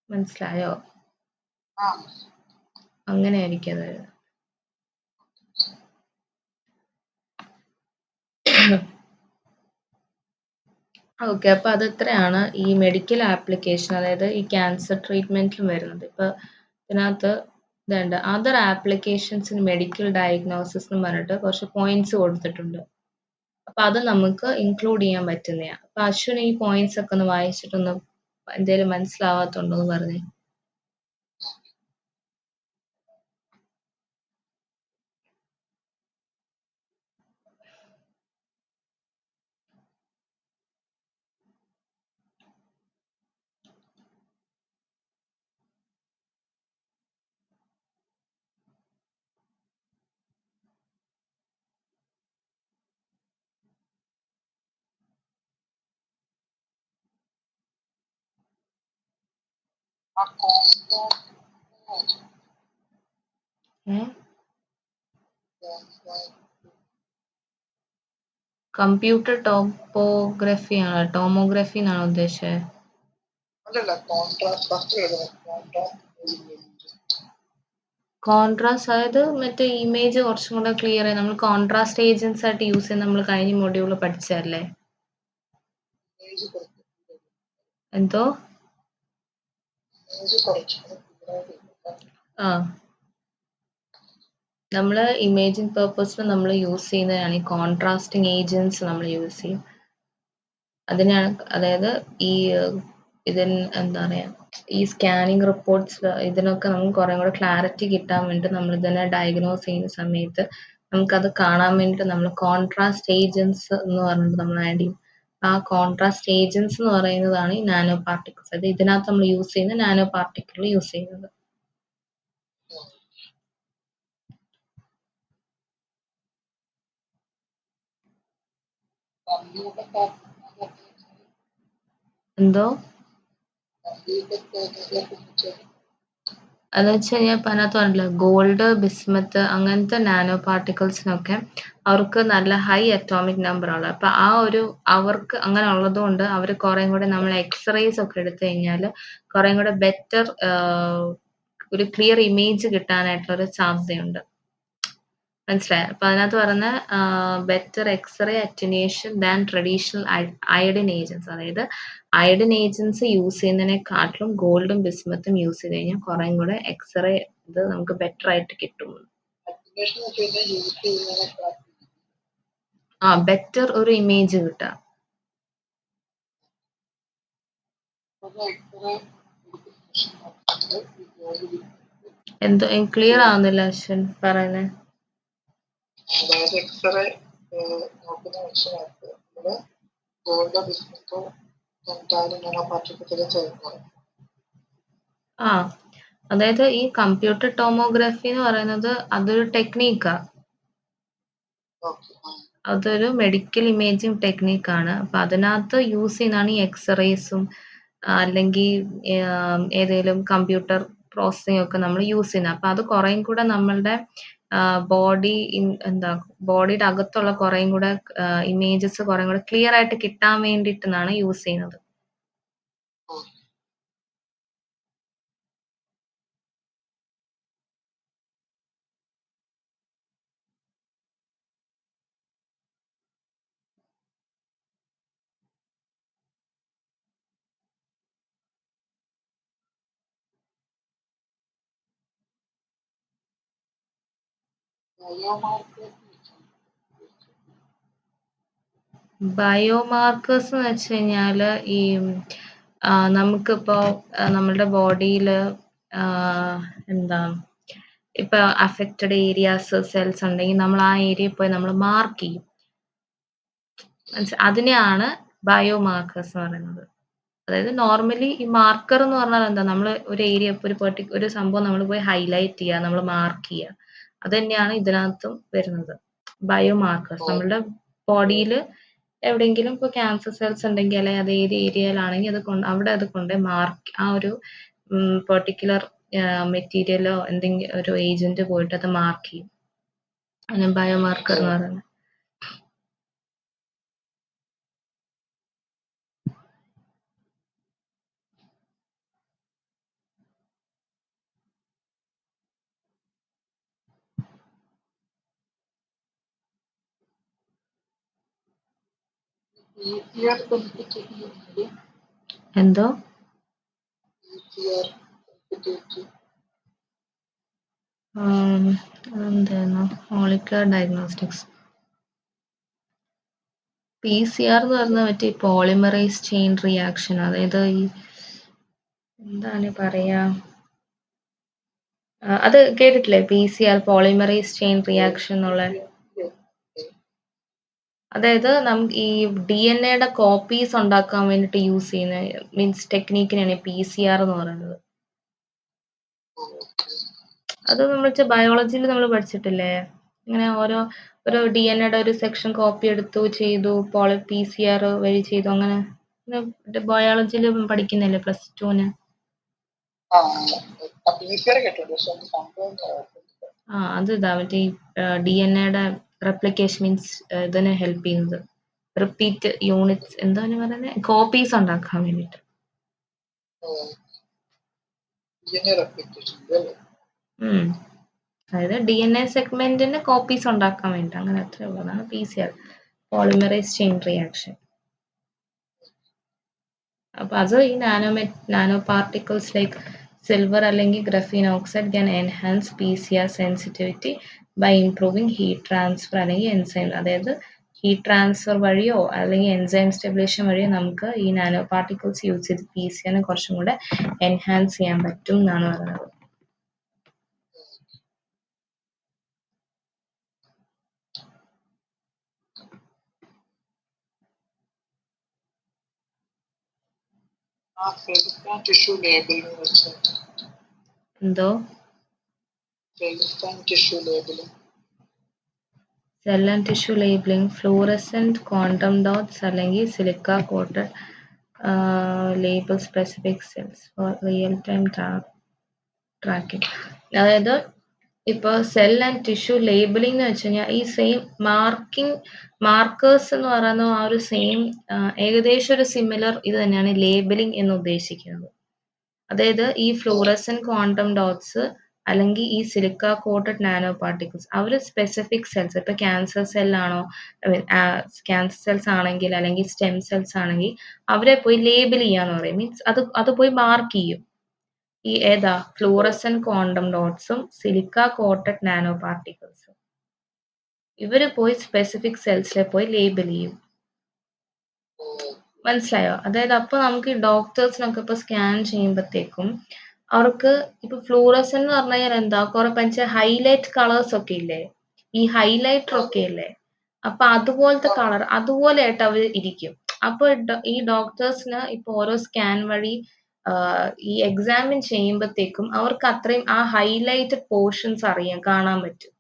മനസ്സിലായോ? അങ്ങനെയായിരിക്കും അത്. ഓക്കെ, അപ്പൊ അത് ഇത്രയാണ് ഈ മെഡിക്കൽ ആപ്ലിക്കേഷൻ, അതായത് ഈ ക്യാൻസർ ട്രീറ്റ്മെന്റിലും വരുന്നത്. ഇപ്പൊ ഇതിനകത്ത് ഇതുണ്ട്, other applications in medical diagnosis എന്ന് പറഞ്ഞിട്ട് കുറച്ച് പോയിന്റ്സ് കൊടുത്തിട്ടുണ്ട്. അപ്പൊ അത് നമുക്ക് ഇൻക്ലൂഡ് ചെയ്യാൻ പറ്റുന്നതാ. അപ്പൊ അശ്വിന് ഈ പോയിന്റ്സ് ഒക്കെ ഒന്ന് വായിച്ചിട്ടൊന്ന് എന്തേലും മനസ്സിലാവാത്തുണ്ടോ എന്ന് പറഞ്ഞേ. കമ്പ്യൂട്ടർ ടോപ്പോഗ്രഫി ആണോ, ടോമോഗ്രഫി എന്നാണോ ഉദ്ദേശിച്ചത്? കോൺട്രാസ്റ്റ്, അതായത് മറ്റേ ഇമേജ് കുറച്ചും കൂടെ ക്ലിയർ ആയി നമ്മൾ കോൺട്രാസ്റ്റ് ഏജൻസ് ആയിട്ട് യൂസ് ചെയ്യുന്ന നമ്മൾ കഴിഞ്ഞ മൊഡ്യൂളിൽ പഠിച്ചതല്ലേ? എന്തോ? ആ, നമ്മൾ ഇമേജിംഗ് പേർപ്പസിന് നമ്മൾ യൂസ് ചെയ്യുന്നതാണ് ഈ കോൺട്രാസ്റ്റിംഗ് ഏജൻസ് നമ്മൾ യൂസ് ചെയ്യും. അതിനാണ്, അതായത് ഈ ഇതിന് എന്താ പറയാ, ഈ സ്കാനിങ് റിപ്പോർട്ട്സ് ഇതിനൊക്കെ നമുക്ക് കുറേ കൂടെ ക്ലാരിറ്റി കിട്ടാൻ വേണ്ടി നമ്മൾ ഇതിനെ ഡയഗ്നോസ് ചെയ്യുന്ന സമയത്ത് നമുക്കത് കാണാൻ വേണ്ടിയിട്ട് നമ്മൾ കോൺട്രാസ്റ്റ് ഏജൻസ് എന്ന് പറഞ്ഞിട്ട് നമ്മൾ ആഡ് ചെയ്യും. ആ കോൺട്രാസ്റ്റ് ഏജൻസ് എന്ന് പറയുന്നതാണ് ഈ നാനോ പാർട്ടിക്കിൾസ്. അത് ഇതിനകത്ത് നമ്മൾ യൂസ് ചെയ്യുന്ന നാനോ പാർട്ടിക്കിൾ യൂസ് ചെയ്യുന്നത്. എന്തോ? അതെന്ന് വെച്ച് കഴിഞ്ഞാൽ ഇപ്പം അതിനകത്ത് പറഞ്ഞില്ല, ഗോൾഡ്, ബിസ്മത്ത് അങ്ങനത്തെ നാനോ പാർട്ടിക്കിൾസിനൊക്കെ അവർക്ക് നല്ല ഹൈ അറ്റോമിക് നമ്പർ ഉള്ളത്. അപ്പൊ അവർക്ക് അങ്ങനെ ഉള്ളത് കൊണ്ട് അവർ കുറേ കൂടെ നമ്മൾ എക്സ്റേസ് ഒക്കെ എടുത്തു കഴിഞ്ഞാൽ കുറേ കൂടെ ബെറ്റർ ഒരു ക്ലിയർ ഇമേജ് കിട്ടാനായിട്ടുള്ള ഒരു സാധ്യതയുണ്ട്. മനസ്സിലായോ? അപ്പൊ അതിനകത്ത് പറയുന്ന better X-ray attenuation than traditional iodine agents, അതായത് അയഡിൻ ഏജൻസ് യൂസ് ചെയ്യുന്നതിനെക്കാട്ടിലും ഗോൾഡും ബിസ്മത്തും യൂസ് ചെയ്ത് കഴിഞ്ഞാൽ കുറേ കൂടെ എക്സ്റേ ഇത് നമുക്ക് ബെറ്റർ ആയിട്ട് കിട്ടും. ആ, ബെറ്റർ ഒരു ഇമേജ് കിട്ടാം. എന്തോ ക്ലിയർ ആവുന്നില്ല അശ്വിൻ പറയുന്നത്. അതായത് എക്സ്റേ നോക്കുന്ന മനുഷ്യനകത്ത് നമ്മുടെ ഗോൾഡോ ബിസ്മത്തോ എന്തായാലും നാനോ പാർട്ടിക്കിൾ ചെയ്യുന്നത്. ആ, അതായത് ഈ കമ്പ്യൂട്ടർ ടോമോഗ്രഫി എന്ന് പറയുന്നത് അതൊരു ടെക്നീക്കാ. അതൊരു മെഡിക്കൽ ഇമേജിംഗ് ടെക്നീക്കാണ്. അപ്പൊ അതിനകത്ത് യൂസ് ചെയ്യുന്നതാണ് ഈ എക്സ്റേസും അല്ലെങ്കിൽ ഏതെങ്കിലും കമ്പ്യൂട്ടർ പ്രോസസ്സിംഗ് ഒക്കെ നമ്മൾ യൂസ് ചെയ്യുന്നത്. അപ്പൊ അത് കുറേയും കൂടെ നമ്മളുടെ ബോഡിയുടെ അകത്തുള്ള കുറേയും കൂടെ ഇമേജസ് കുറേയും കൂടെ ക്ലിയർ ആയിട്ട് കിട്ടാൻ വേണ്ടിയിട്ടാണ് യൂസ് ചെയ്യുന്നത്. ബയോമാർക്കേഴ്സ് എന്ന് വെച്ച് കഴിഞ്ഞാൽ ഈ നമുക്കിപ്പോ നമ്മളുടെ ബോഡിയിൽ എന്താ ഇപ്പൊ അഫക്റ്റഡ് ഏരിയാസ് സെൽസ് ഉണ്ടെങ്കിൽ നമ്മൾ ആ ഏരിയയിൽ പോയി നമ്മൾ മാർക്ക് ചെയ്യും. അതിനെയാണ് ബയോമാർക്കേഴ്സ് എന്ന് പറയുന്നത്. അതായത് നോർമലി ഈ മാർക്കർ എന്ന് പറഞ്ഞാൽ എന്താ, നമ്മൾ ഒരു ഏരിയ ഒരു സംഭവം നമ്മൾ പോയി ഹൈലൈറ്റ് ചെയ്യുക, നമ്മൾ മാർക്ക് ചെയ്യുക. അത് തന്നെയാണ് ഇതിനകത്തും വരുന്നത്. ബയോമാർക്കേഴ്സ് ഓ നമ്മളുടെ ബോഡിയിൽ എവിടെയെങ്കിലും ഇപ്പോൾ ക്യാൻസർ സെൽസ് ഉണ്ടെങ്കിൽ അല്ലെങ്കിൽ അത് ഏത് ഏരിയയിലാണെങ്കിൽ അവിടെ അത് കൊണ്ട് മാർക്ക് ആ ഒരു പെർട്ടിക്കുലർ മെറ്റീരിയലോ എന്തെങ്കിലും ഒരു ഏജന്റ് പോയിട്ട് അത് മാർക്ക് ചെയ്യും. അതിന് ബയോമാർക്കർ ഓ എന്ന് പറയുന്നത്. PCR സെൻസിറ്റിവിറ്റി എന്തോ PCR സെൻസിറ്റിവിറ്റി എന്തായിരുന്നു മോളിക്കുലർ ഡയഗ്നോസ്റ്റിക്സ്. PCR എന്ന് പറഞ്ഞാൽ മറ്റേ പോളിമറൈസ് ചെയിൻ റിയാക്ഷൻ, അതായത് ഈ എന്താണ് പറയാ, അത് കേട്ടിട്ടില്ലേ PCR പോളിമറൈസ് ചെയിൻ റിയാക്ഷൻ എന്നുള്ള? അതായത് നമുക്ക് ഈ DNA കോപ്പീസ് ഉണ്ടാക്കാൻ വേണ്ടിയിട്ട് യൂസ് ചെയ്യുന്ന മീൻസ് ടെക്നീക്കിനാണ് PCR എന്ന് പറയുന്നത്. അത് നമ്മൾ ബയോളജിയിൽ നമ്മൾ പഠിച്ചിട്ടില്ലേ, ഇങ്ങനെ ഒരു DNA ഒരു സെക്ഷൻ കോപ്പി എടുത്തു ചെയ്തു, PCR വഴി ചെയ്തു, അങ്ങനെ ബയോളജിയിൽ പഠിക്കുന്നില്ലേ +2-ന്? PCR കേട്ടിട്ടുണ്ട്, പക്ഷെ അത് സംഭവം അത് ഇതാ മറ്റേ DNA റെപ്ലിക്കേഷൻ മീൻസ് ഇതിനെ ഹെൽപ്പ് ചെയ്യുന്നത്, റിപ്പീറ്റ് യൂണിറ്റ്സ് എന്താണ് പറയുന്നത്, കോപ്പീസ് ഉണ്ടാക്കാൻ വേണ്ടിയിട്ട്. DNA റെപ്ലിക്കേഷൻ അല്ലേ? അതായത് DNA സെഗ്മെന്റിന് കോപ്പീസ് ഉണ്ടാക്കാൻ വേണ്ടി, അങ്ങനെ അത്രേ ഉള്ളതാണ് PCR പോളിമറൈസ് ചെയിൻ റിയാക്ഷൻ. അപ്പൊ അത് ഈ നാനോ പാർട്ടിക്കിൾസ് ലൈക്ക് സിൽവർ അല്ലെങ്കിൽ graphene oxide can enhance PCR sensitivity by improving heat transfer അല്ലെങ്കിൽ എൻസൈം, അതായത് ഹീറ്റ് ട്രാൻസ്ഫർ വഴിയോ അല്ലെങ്കിൽ എൻസൈം സ്റ്റെബിലേഷൻ വഴിയോ നമുക്ക് ഈ നാനോ പാർട്ടിക്കിൾസ് യൂസ് ചെയ്ത് PCR കുറച്ചും കൂടെ എൻഹാൻസ് ചെയ്യാൻ പറ്റും എന്നാണ് പറയുന്നത്. ടിഷ്യൂ ലേബലിംഗ് വെച്ചാൽ എന്തോ tissue labelling cell and tissue labelling, fluorescent quantum dots അല്ലെങ്കിൽ silica coated label specific cells for real time tracking. അതായത് ഇപ്പോൾ സെൽ ആൻഡ് ടിഷ്യൂ ലേബിളിംഗ് എന്ന് വെച്ച് കഴിഞ്ഞാൽ ഈ സെയിം മാർക്കേഴ്സ് എന്ന് പറയുന്ന ആ ഒരു സെയിം ഏകദേശം ഒരു സിമിലർ ഇത് തന്നെയാണ് ലേബിളിംഗ് എന്ന് ഉദ്ദേശിക്കുന്നത്. അതായത് ഈ ഫ്ലൂറസെന്റ് ക്വാണ്ടം ഡോട്ട്സ് അല്ലെങ്കിൽ ഈ സിലിക്ക കോട്ടഡ് നാനോ പാർട്ടിക്കിൾസ് അവർ സ്പെസിഫിക് സെൽസ്, ഇപ്പൊ ക്യാൻസർ സെല്ലാണോ, ക്യാൻസർ സെൽസ് ആണെങ്കിൽ അല്ലെങ്കിൽ സ്റ്റെം സെൽസ് ആണെങ്കിൽ അവരെ പോയി ലേബിൾ ചെയ്യാന്ന് പറയും. മീൻസ് അത് പോയി മാർക്ക് ചെയ്യും. ഈ ഏതാ ഫ്ലൂറസെന്റ് ക്വാണ്ടം ഡോട്ട്സും സിലിക്ക കോട്ടഡ് നാനോ പാർട്ടിക്കിൾസും ഇവര് പോയി സ്പെസിഫിക് സെൽസിലെ പോയി ലേബിൾ ചെയ്യും. മനസ്സിലായോ? അതായത് അപ്പൊ നമുക്ക് ഈ ഡോക്ടേഴ്സിനൊക്കെ ഇപ്പൊ സ്കാൻ ചെയ്യുമ്പോഴത്തേക്കും അവർക്ക് ഇപ്പൊ ഫ്ലൂറസെന്റ് എന്ന് പറഞ്ഞു കഴിഞ്ഞാൽ എന്താ, കുറെ പഞ്ച ഹൈലൈറ്റ് കളേഴ്സ് ഒക്കെ ഇല്ലേ, ഈ ഹൈലൈറ്റർ ഒക്കെ ഇല്ലേ, അപ്പൊ അതുപോലത്തെ കളർ അതുപോലെയായിട്ട് അവർ ഇരിക്കും. അപ്പൊ ഈ ഡോക്ടേഴ്സിന് ഇപ്പൊ ഓരോ സ്കാൻ വഴി ഈ എക്സാമിൻ ചെയ്യുമ്പോഴത്തേക്കും അവർക്ക് അത്രയും ആ ഹൈലൈറ്റഡ് പോർഷൻസ് കാണാൻ പറ്റും.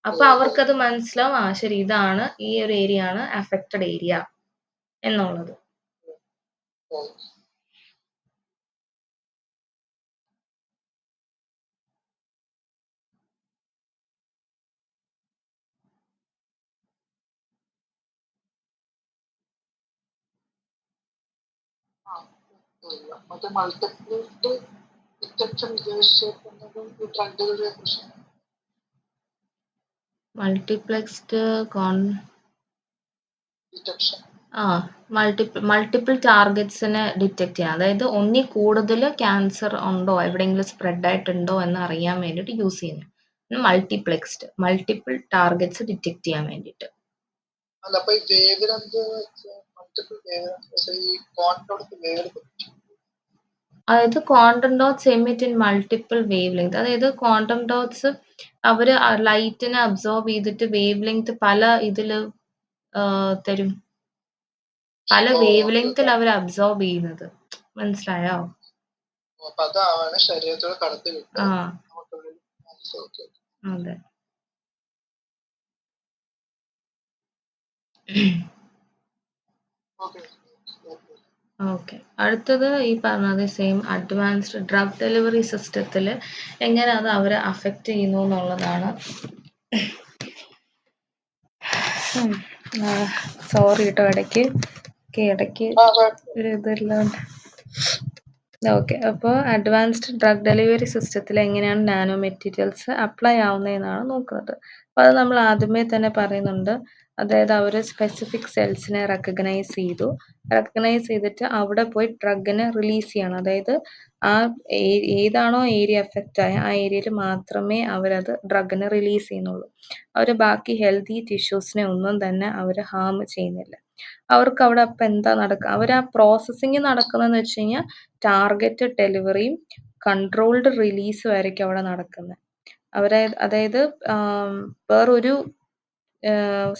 അപ്പൊ അവർക്കത് മനസ്സിലാവും, ശരി ഇതാണ് ഈ ഒരു ഏരിയ ആണ് അഫക്റ്റഡ് ഏരിയ എന്നുള്ളത്. മറ്റേ മൾട്ടിപ്ലിറ്റ് ഡിറ്റക്ഷൻ ഉദ്ദേശിക്കുന്നത് ഈ ഡ്രഗുകളെ കുറിച്ച്. മൾട്ടിപ്ലെക്സ്ഡ് ഡിറ്റക്ഷൻ മൾട്ടിപ്പിൾ ടാർഗറ്റ്സിനെ ഡിറ്റക്ട് ചെയ്യാം. അതായത് ഒന്നിൽ കൂടുതൽ ക്യാൻസർ ഉണ്ടോ എവിടെയെങ്കിലും സ്പ്രെഡ് ആയിട്ടുണ്ടോ എന്ന് അറിയാൻ വേണ്ടിയിട്ട് യൂസ് ചെയ്യുന്നത് മൾട്ടിപ്പിൾ ടാർഗറ്റ്സ് ഡിറ്റക്ട് ചെയ്യാൻ വേണ്ടിയിട്ട്. അല്ല, അപ്പൊ ഈ വേവ്ലെങ്ത് മൾട്ടിപ്പിൾ വേവ്ലെങ്ത് ഈ ക്വാണ്ടം വേവ്, അതായത് quantum dots emit in multiple wave length. അതായത് ക്വാണ്ടം ഡോട്ട്സ് അവര് ലൈറ്റിനെ അബ്സോർബ് ചെയ്തിട്ട് വേവ് ലെങ്ത് പല ഇതില് തരും, പല വേവ് ലെങ്ത്തിൽ അവർ അബ്സോർബ് ചെയ്യുന്നത്. മനസ്സിലായോ? അപ്പൊ അതാണ് ശരീരത്തോട് കടത്തി വിട്ട് അതെ. Okay okay. ഓക്കെ. അടുത്തത് ഈ പറഞ്ഞത് സെയിം അഡ്വാൻസ്ഡ് ഡ്രഗ് ഡെലിവറി സിസ്റ്റത്തിൽ എങ്ങനെ അത് അവരെ അഫക്റ്റ് ചെയ്യുന്നു എന്നുള്ളതാണ്. സോറി കേട്ടോ, ഇടയ്ക്ക് ആ കുഴപ്പമില്ല. ഒരു ഇതില്ലാണ്ട്. ഓക്കെ. അപ്പോൾ അഡ്വാൻസ്ഡ് ഡ്രഗ് ഡെലിവറി സിസ്റ്റത്തിൽ എങ്ങനെയാണ് നാനോ മെറ്റീരിയൽസ് അപ്ലൈ ആവുന്നതെന്നാണ് നോക്കുന്നത്. അപ്പോൾ അത് നമ്മൾ ആദ്യമേ തന്നെ പറയുന്നുണ്ട്. അതായത് അവർ സ്പെസിഫിക് സെൽസിനെ റെക്കഗ്നൈസ് ചെയ്തിട്ട് അവിടെ പോയി ഡ്രഗിനെ റിലീസ് ചെയ്യണം. അതായത് ആ ഏതാണോ ഏരിയ എഫക്റ്റ് ആയ ആ ഏരിയയിൽ മാത്രമേ അവരത് ഡ്രഗിനെ റിലീസ് ചെയ്യുന്നുള്ളൂ. അവർ ബാക്കി ഹെൽത്തി ടിഷ്യൂസിനെ ഒന്നും തന്നെ അവർ ഹാം ചെയ്യുന്നില്ല. അവർക്ക് അവിടെ അപ്പം എന്താ നടക്കുക, അവർ ആ പ്രോസസ്സിങ് നടക്കുന്നതെന്ന് വെച്ച് കഴിഞ്ഞാൽ ടാർഗറ്റഡ് ഡെലിവറിയും കൺട്രോൾഡ് റിലീസും ആയിരിക്കും അവിടെ നടക്കുന്നത്. അതായത് വേറൊരു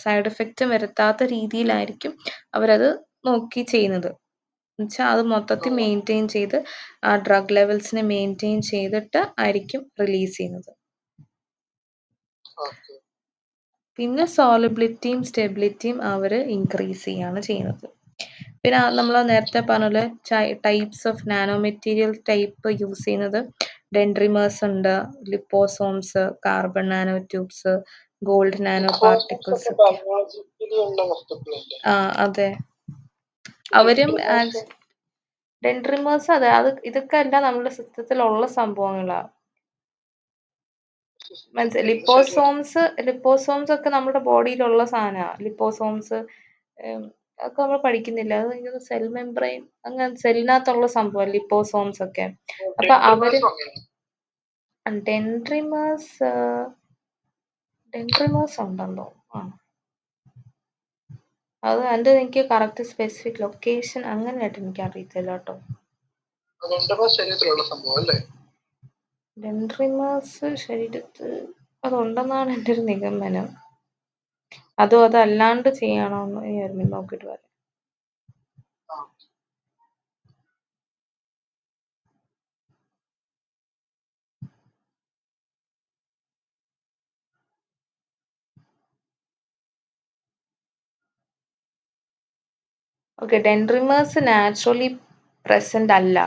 സൈഡ് എഫക്റ്റും വരുത്താത്ത രീതിയിലായിരിക്കും അവരത് നോക്കി ചെയ്യുന്നത്. എന്നുവെച്ചാൽ അത് മൊത്തത്തിൽ മെയിൻറ്റെയിൻ ചെയ്ത് ആ ഡ്രഗ് ലെവൽസിനെ മെയിൻറ്റെയിൻ ചെയ്തിട്ട് ആയിരിക്കും റിലീസ് ചെയ്യുന്നത്. ഓക്കെ. പിന്നെ സോലബിലിറ്റിയും സ്റ്റെബിലിറ്റിയും അവർ ഇൻക്രീസ് ചെയ്യാണ് ചെയ്യുന്നത്. പിന്നെ നമ്മൾ നേരത്തെ പറഞ്ഞ പോലെ types of nano material type use ചെയ്യുന്നത് ഡെൻഡ്രിമേഴ്സ് ഉണ്ട്, liposomes, carbon nano tubes, gold nano particles ഒക്കെ. ബയോളജിക്കലി ഉള്ള വസ്തുക്കളല്ലേ? ആ അതെ, അവരും ഡെൻഡ്രിമേഴ്സ്, അതെ, ഇതൊക്കെ എല്ലാം നമ്മുടെ സിസ്റ്റത്തിലുള്ള സംഭവങ്ങളാണ്. മനസ്സിലായി. ലിപ്പോസോംസ് ഒക്കെ നമ്മുടെ ബോഡിയിലുള്ള സാധനമാണ്. ലിപ്പോസോംസ് ഒക്കെ നമ്മൾ പഠിക്കുന്നില്ല. അത് എനിക്ക് സെൽ മെംബ്രെയിൻ അങ്ങനെ സെല്ലിനകത്തുള്ള സംഭവം ലിപ്പോസോംസ് ഒക്കെ. അപ്പൊ അവര് ഡെൻഡ്രിമേഴ്സ് ഉണ്ടെന്നോ. അത് അതിന്റെ എനിക്ക് കറക്റ്റ് സ്പെസിഫിക് ലൊക്കേഷൻ അങ്ങനെയായിട്ട് എനിക്ക് അറിയത്തില്ല കേട്ടോ. ശരീരത്തിലുള്ള സംഭവം അല്ലേ? ഡെൻഡ്രിമേഴ്സ് ശരീരത്തിൽ അതുണ്ടെന്നാണ് എൻ്റെ ഒരു നിഗമനം. അതോ അതല്ലാണ്ട് ചെയ്യണോന്ന് ഞാൻ നോക്കിയിട്ട് പറയാം. ഓക്കെ, ഡെൻഡ്രിമേഴ്സ് നാച്ചുറലി പ്രസന്റ് അല്ല.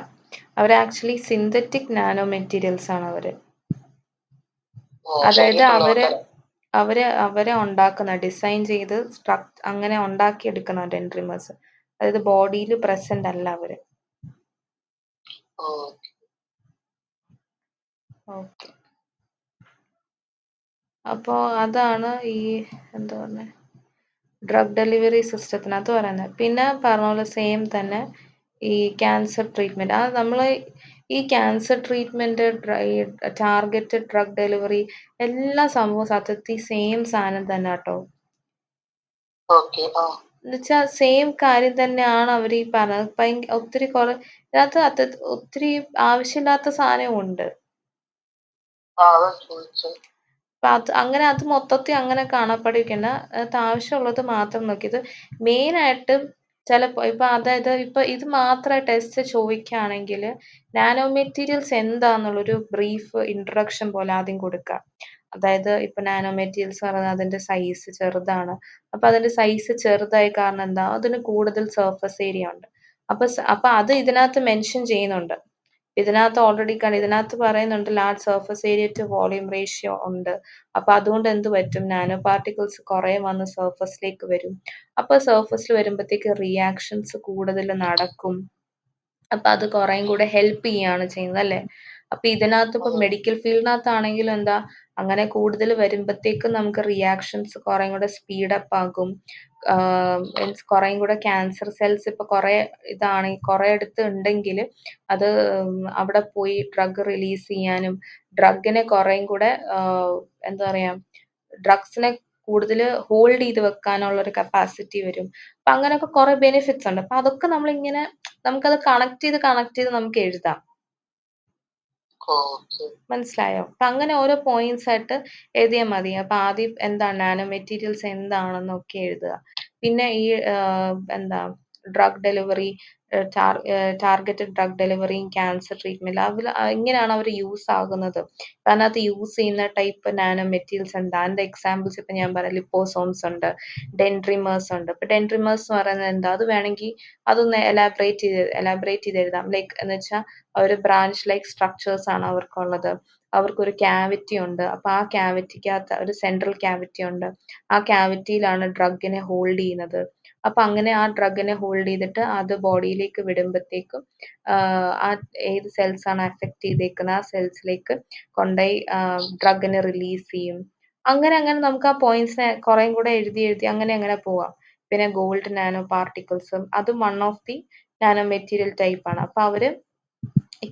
അവർ ആക്ച്വലി സിന്തറ്റിക് നാനോ മെറ്റീരിയൽസ് ആണ് അവര്. അതായത് അവരെ ഉണ്ടാക്കുന്ന ഡിസൈൻ ചെയ്ത് അങ്ങനെ ഉണ്ടാക്കിയെടുക്കുന്ന ഡെൻഡ്രിമേഴ്സ്. അതായത് ബോഡിയിൽ പ്രസന്റ് അല്ല അവര്. ഓക്കെ. അപ്പോൾ അതാണ് ഈ എന്താ പറഞ്ഞ ഡ്രഗ് ഡെലിവറി സിസ്റ്റത്തിനകത്ത് പറയുന്നത്. പിന്നെ പറഞ്ഞ പോലെ സെയിം തന്നെ ഈ ക്യാൻസർ ട്രീറ്റ്മെന്റ്, അത് നമ്മൾ ഈ ക്യാൻസർ ട്രീറ്റ്മെന്റ്, ഈ ടാർഗറ്റഡ് ഡ്രഗ് ഡെലിവറി, എല്ലാ സംഭവവും സത്യത്തിൽ സെയിം സാധനം തന്നെ കേട്ടോ. എന്നുവെച്ചാൽ സെയിം കാര്യം തന്നെയാണ് അവർ ഈ പറഞ്ഞത്. ഒത്തിരി ഇതിനകത്ത് ഒത്തിരി ആവശ്യമില്ലാത്ത സാധനവും ഉണ്ട്. അങ്ങനെ അത് മൊത്തത്തിൽ അങ്ങനെ കാണപ്പെടിരിക്കണ്ട. അതിനകത്ത് ആവശ്യമുള്ളത് മാത്രം നോക്കിയത് മെയിനായിട്ട് അതായത് ഇത് മാത്രം ടെസ്റ്റ് ചോദിക്കുകയാണെങ്കിൽ നാനോ മെറ്റീരിയൽസ് എന്താന്നുള്ളൊരു ബ്രീഫ് ഇൻട്രൊഡക്ഷൻ പോലെ ആദ്യം കൊടുക്കുക. അതായത് നാനോ മെറ്റീരിയൽസ് പറഞ്ഞാൽ അതിന്റെ സൈസ് ചെറുതാണ്. അപ്പൊ അതിന്റെ സൈസ് ചെറുതായ കാരണം എന്താ, അതിന് കൂടുതൽ സർഫസ് ഏരിയ ഉണ്ട്. അപ്പൊ അത് ഇതിനകത്ത് മെൻഷൻ ചെയ്യുന്നുണ്ട്. ഇതിനകത്ത് പറയുന്നുണ്ട് large surface area to volume ratio ഉണ്ട്. അപ്പൊ അതുകൊണ്ട് എന്ത് പറ്റും, നാനോ പാർട്ടിക്കിൾസ് കുറെ വന്ന് സർഫസിലേക്ക് വരും. അപ്പൊ സർഫസിൽ വരുമ്പോഴത്തേക്ക് റിയാക്ഷൻസ് കൂടുതൽ നടക്കും. അപ്പൊ അത് കുറേം കൂടെ ഹെൽപ്പ് ചെയ്യാണ് ചെയ്യുന്നത് അല്ലേ. അപ്പൊ ഇതിനകത്ത് ഇപ്പൊ മെഡിക്കൽ ഫീൽഡിനകത്താണെങ്കിലും എന്താ, അങ്ങനെ കൂടുതൽ വരുമ്പോഴത്തേക്കും നമുക്ക് റിയാക്ഷൻസ് കുറേം കൂടെ സ്പീഡപ്പ് ആകും. മീൻസ് കുറേം കൂടെ ക്യാൻസർ സെൽസ് ഇപ്പൊ കുറെ അടുത്ത് ഉണ്ടെങ്കിൽ അത് അവിടെ പോയി ഡ്രഗ് റിലീസ് ചെയ്യാനും ഡ്രഗിനെ കുറേം കൂടെ എന്താ പറയാ, ഡ്രഗ്സിനെ കൂടുതൽ ഹോൾഡ് ചെയ്ത് വെക്കാനുള്ള ഒരു കപ്പാസിറ്റി വരും. അപ്പൊ അങ്ങനെയൊക്കെ കുറെ ബെനിഫിറ്റ്സ് ഉണ്ട്. അപ്പൊ അതൊക്കെ നമ്മളിങ്ങനെ നമുക്കത് കണക്ട് ചെയ്ത് നമുക്ക് എഴുതാം. മനസ്സിലായോ? അപ്പൊ അങ്ങനെ ഓരോ പോയിന്റ്സ് ആയിട്ട് എഴുതിയാൽ മതി. അപ്പൊ ആദ്യം എന്താണ് നാനോ മെറ്റീരിയൽസ് എന്താണെന്നൊക്കെ എഴുതുക. പിന്നെ ഈ എന്താ ഡ്രഗ് ഡെലിവറി, ടാർഗറ്റഡ് ഡ്രഗ് ഡെലിവറിയും ക്യാൻസർ ട്രീറ്റ്മെന്റ് ഇങ്ങനെയാണ് അവർ യൂസ് ആകുന്നത്. അതിനകത്ത് യൂസ് ചെയ്യുന്ന ടൈപ്പ് നാനോ മെറ്റീരിയൽസ് എന്താ? അതിന്റെ എക്സാമ്പിൾസ് ഇപ്പൊ ഞാൻ പറയാം, ലിപ്പോസോംസ് ഉണ്ട്, ഡെൻഡ്രിമേഴ്സ് ഉണ്ട്. ഇപ്പൊ ഡെൻഡ്രിമേഴ്സ് എന്ന് പറയുന്നത് എന്താ? അത് വേണമെങ്കിൽ അതൊന്ന് എലാബറേറ്റ് ചെയ്ത് എഴുതാം. ലൈക്ക് എന്ന് വെച്ചാൽ ഒരു ബ്രാഞ്ച് ലൈക്ക് സ്ട്രക്ചേഴ്സ് ആണ് അവർക്കുള്ളത്. അവർക്കൊരു ക്യാവിറ്റി ഉണ്ട്. അപ്പൊ ആ ക്യാവിറ്റിക്കകത്ത് ഒരു സെൻട്രൽ ക്യാവിറ്റി ഉണ്ട്. ആ ക്യാവിറ്റിയിലാണ് ഡ്രഗിനെ ഹോൾഡ് ചെയ്യുന്നത്. അപ്പൊ അങ്ങനെ ആ ഡ്രഗിനെ ഹോൾഡ് ചെയ്തിട്ട് അത് ബോഡിയിലേക്ക് വിടുമ്പത്തേക്കും ആ ഏത് സെൽസ് ആണ് അഫക്ട് ചെയ്തേക്കുന്നത് ആ സെൽസിലേക്ക് കൊണ്ടുപോയി ഡ്രഗിനെ റിലീസ് ചെയ്യും. അങ്ങനെ അങ്ങനെ നമുക്ക് ആ പോയിന്റ്സിനെ കുറേം കൂടെ എഴുതി എഴുതി അങ്ങനെ പോവാം. പിന്നെ ഗോൾഡ് നാനോ പാർട്ടിക്കിൾസും അതും one of the nano material type ആണ്. അപ്പൊ അവര്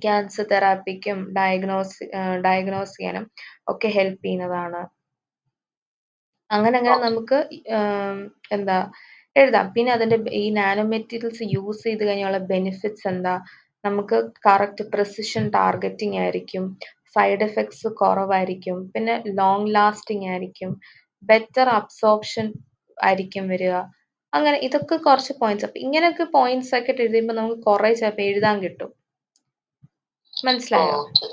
ക്യാൻസർ തെറാപ്പിക്കും ഡയഗ്നോസ് ചെയ്യാനും ഒക്കെ ഹെൽപ്പ് ചെയ്യുന്നതാണ്. അങ്ങനെ ഓക്കെ. നമുക്ക് എന്താ എഴുതാം. പിന്നെ അതിന്റെ ഈ നാനോ മെറ്റീരിയൽസ് യൂസ് ചെയ്ത് കഴിഞ്ഞുള്ള ബെനിഫിറ്റ്സ് എന്താ? നമുക്ക് കറക്റ്റ് പ്രിസിഷൻ ടാർഗറ്റിംഗ് ആയിരിക്കും. സൈഡ് എഫക്ട്സ് കുറവായിരിക്കും. പിന്നെ ലോങ് ലാസ്റ്റിംഗ് ആയിരിക്കും. ബെറ്റർ അബ്സോർപ്ഷൻ ആയിരിക്കും വരിക. അങ്ങനെ ഇതൊക്കെ കുറച്ച് പോയിന്റ്സ്. അപ്പൊ ഇങ്ങനെയൊക്കെ പോയിന്റ്സ് ഒക്കെ എഴുതുമ്പോൾ നമുക്ക് കുറെ ചിലപ്പോൾ എഴുതാൻ കിട്ടും. മനസ്സിലായോ? ഓക്കെ.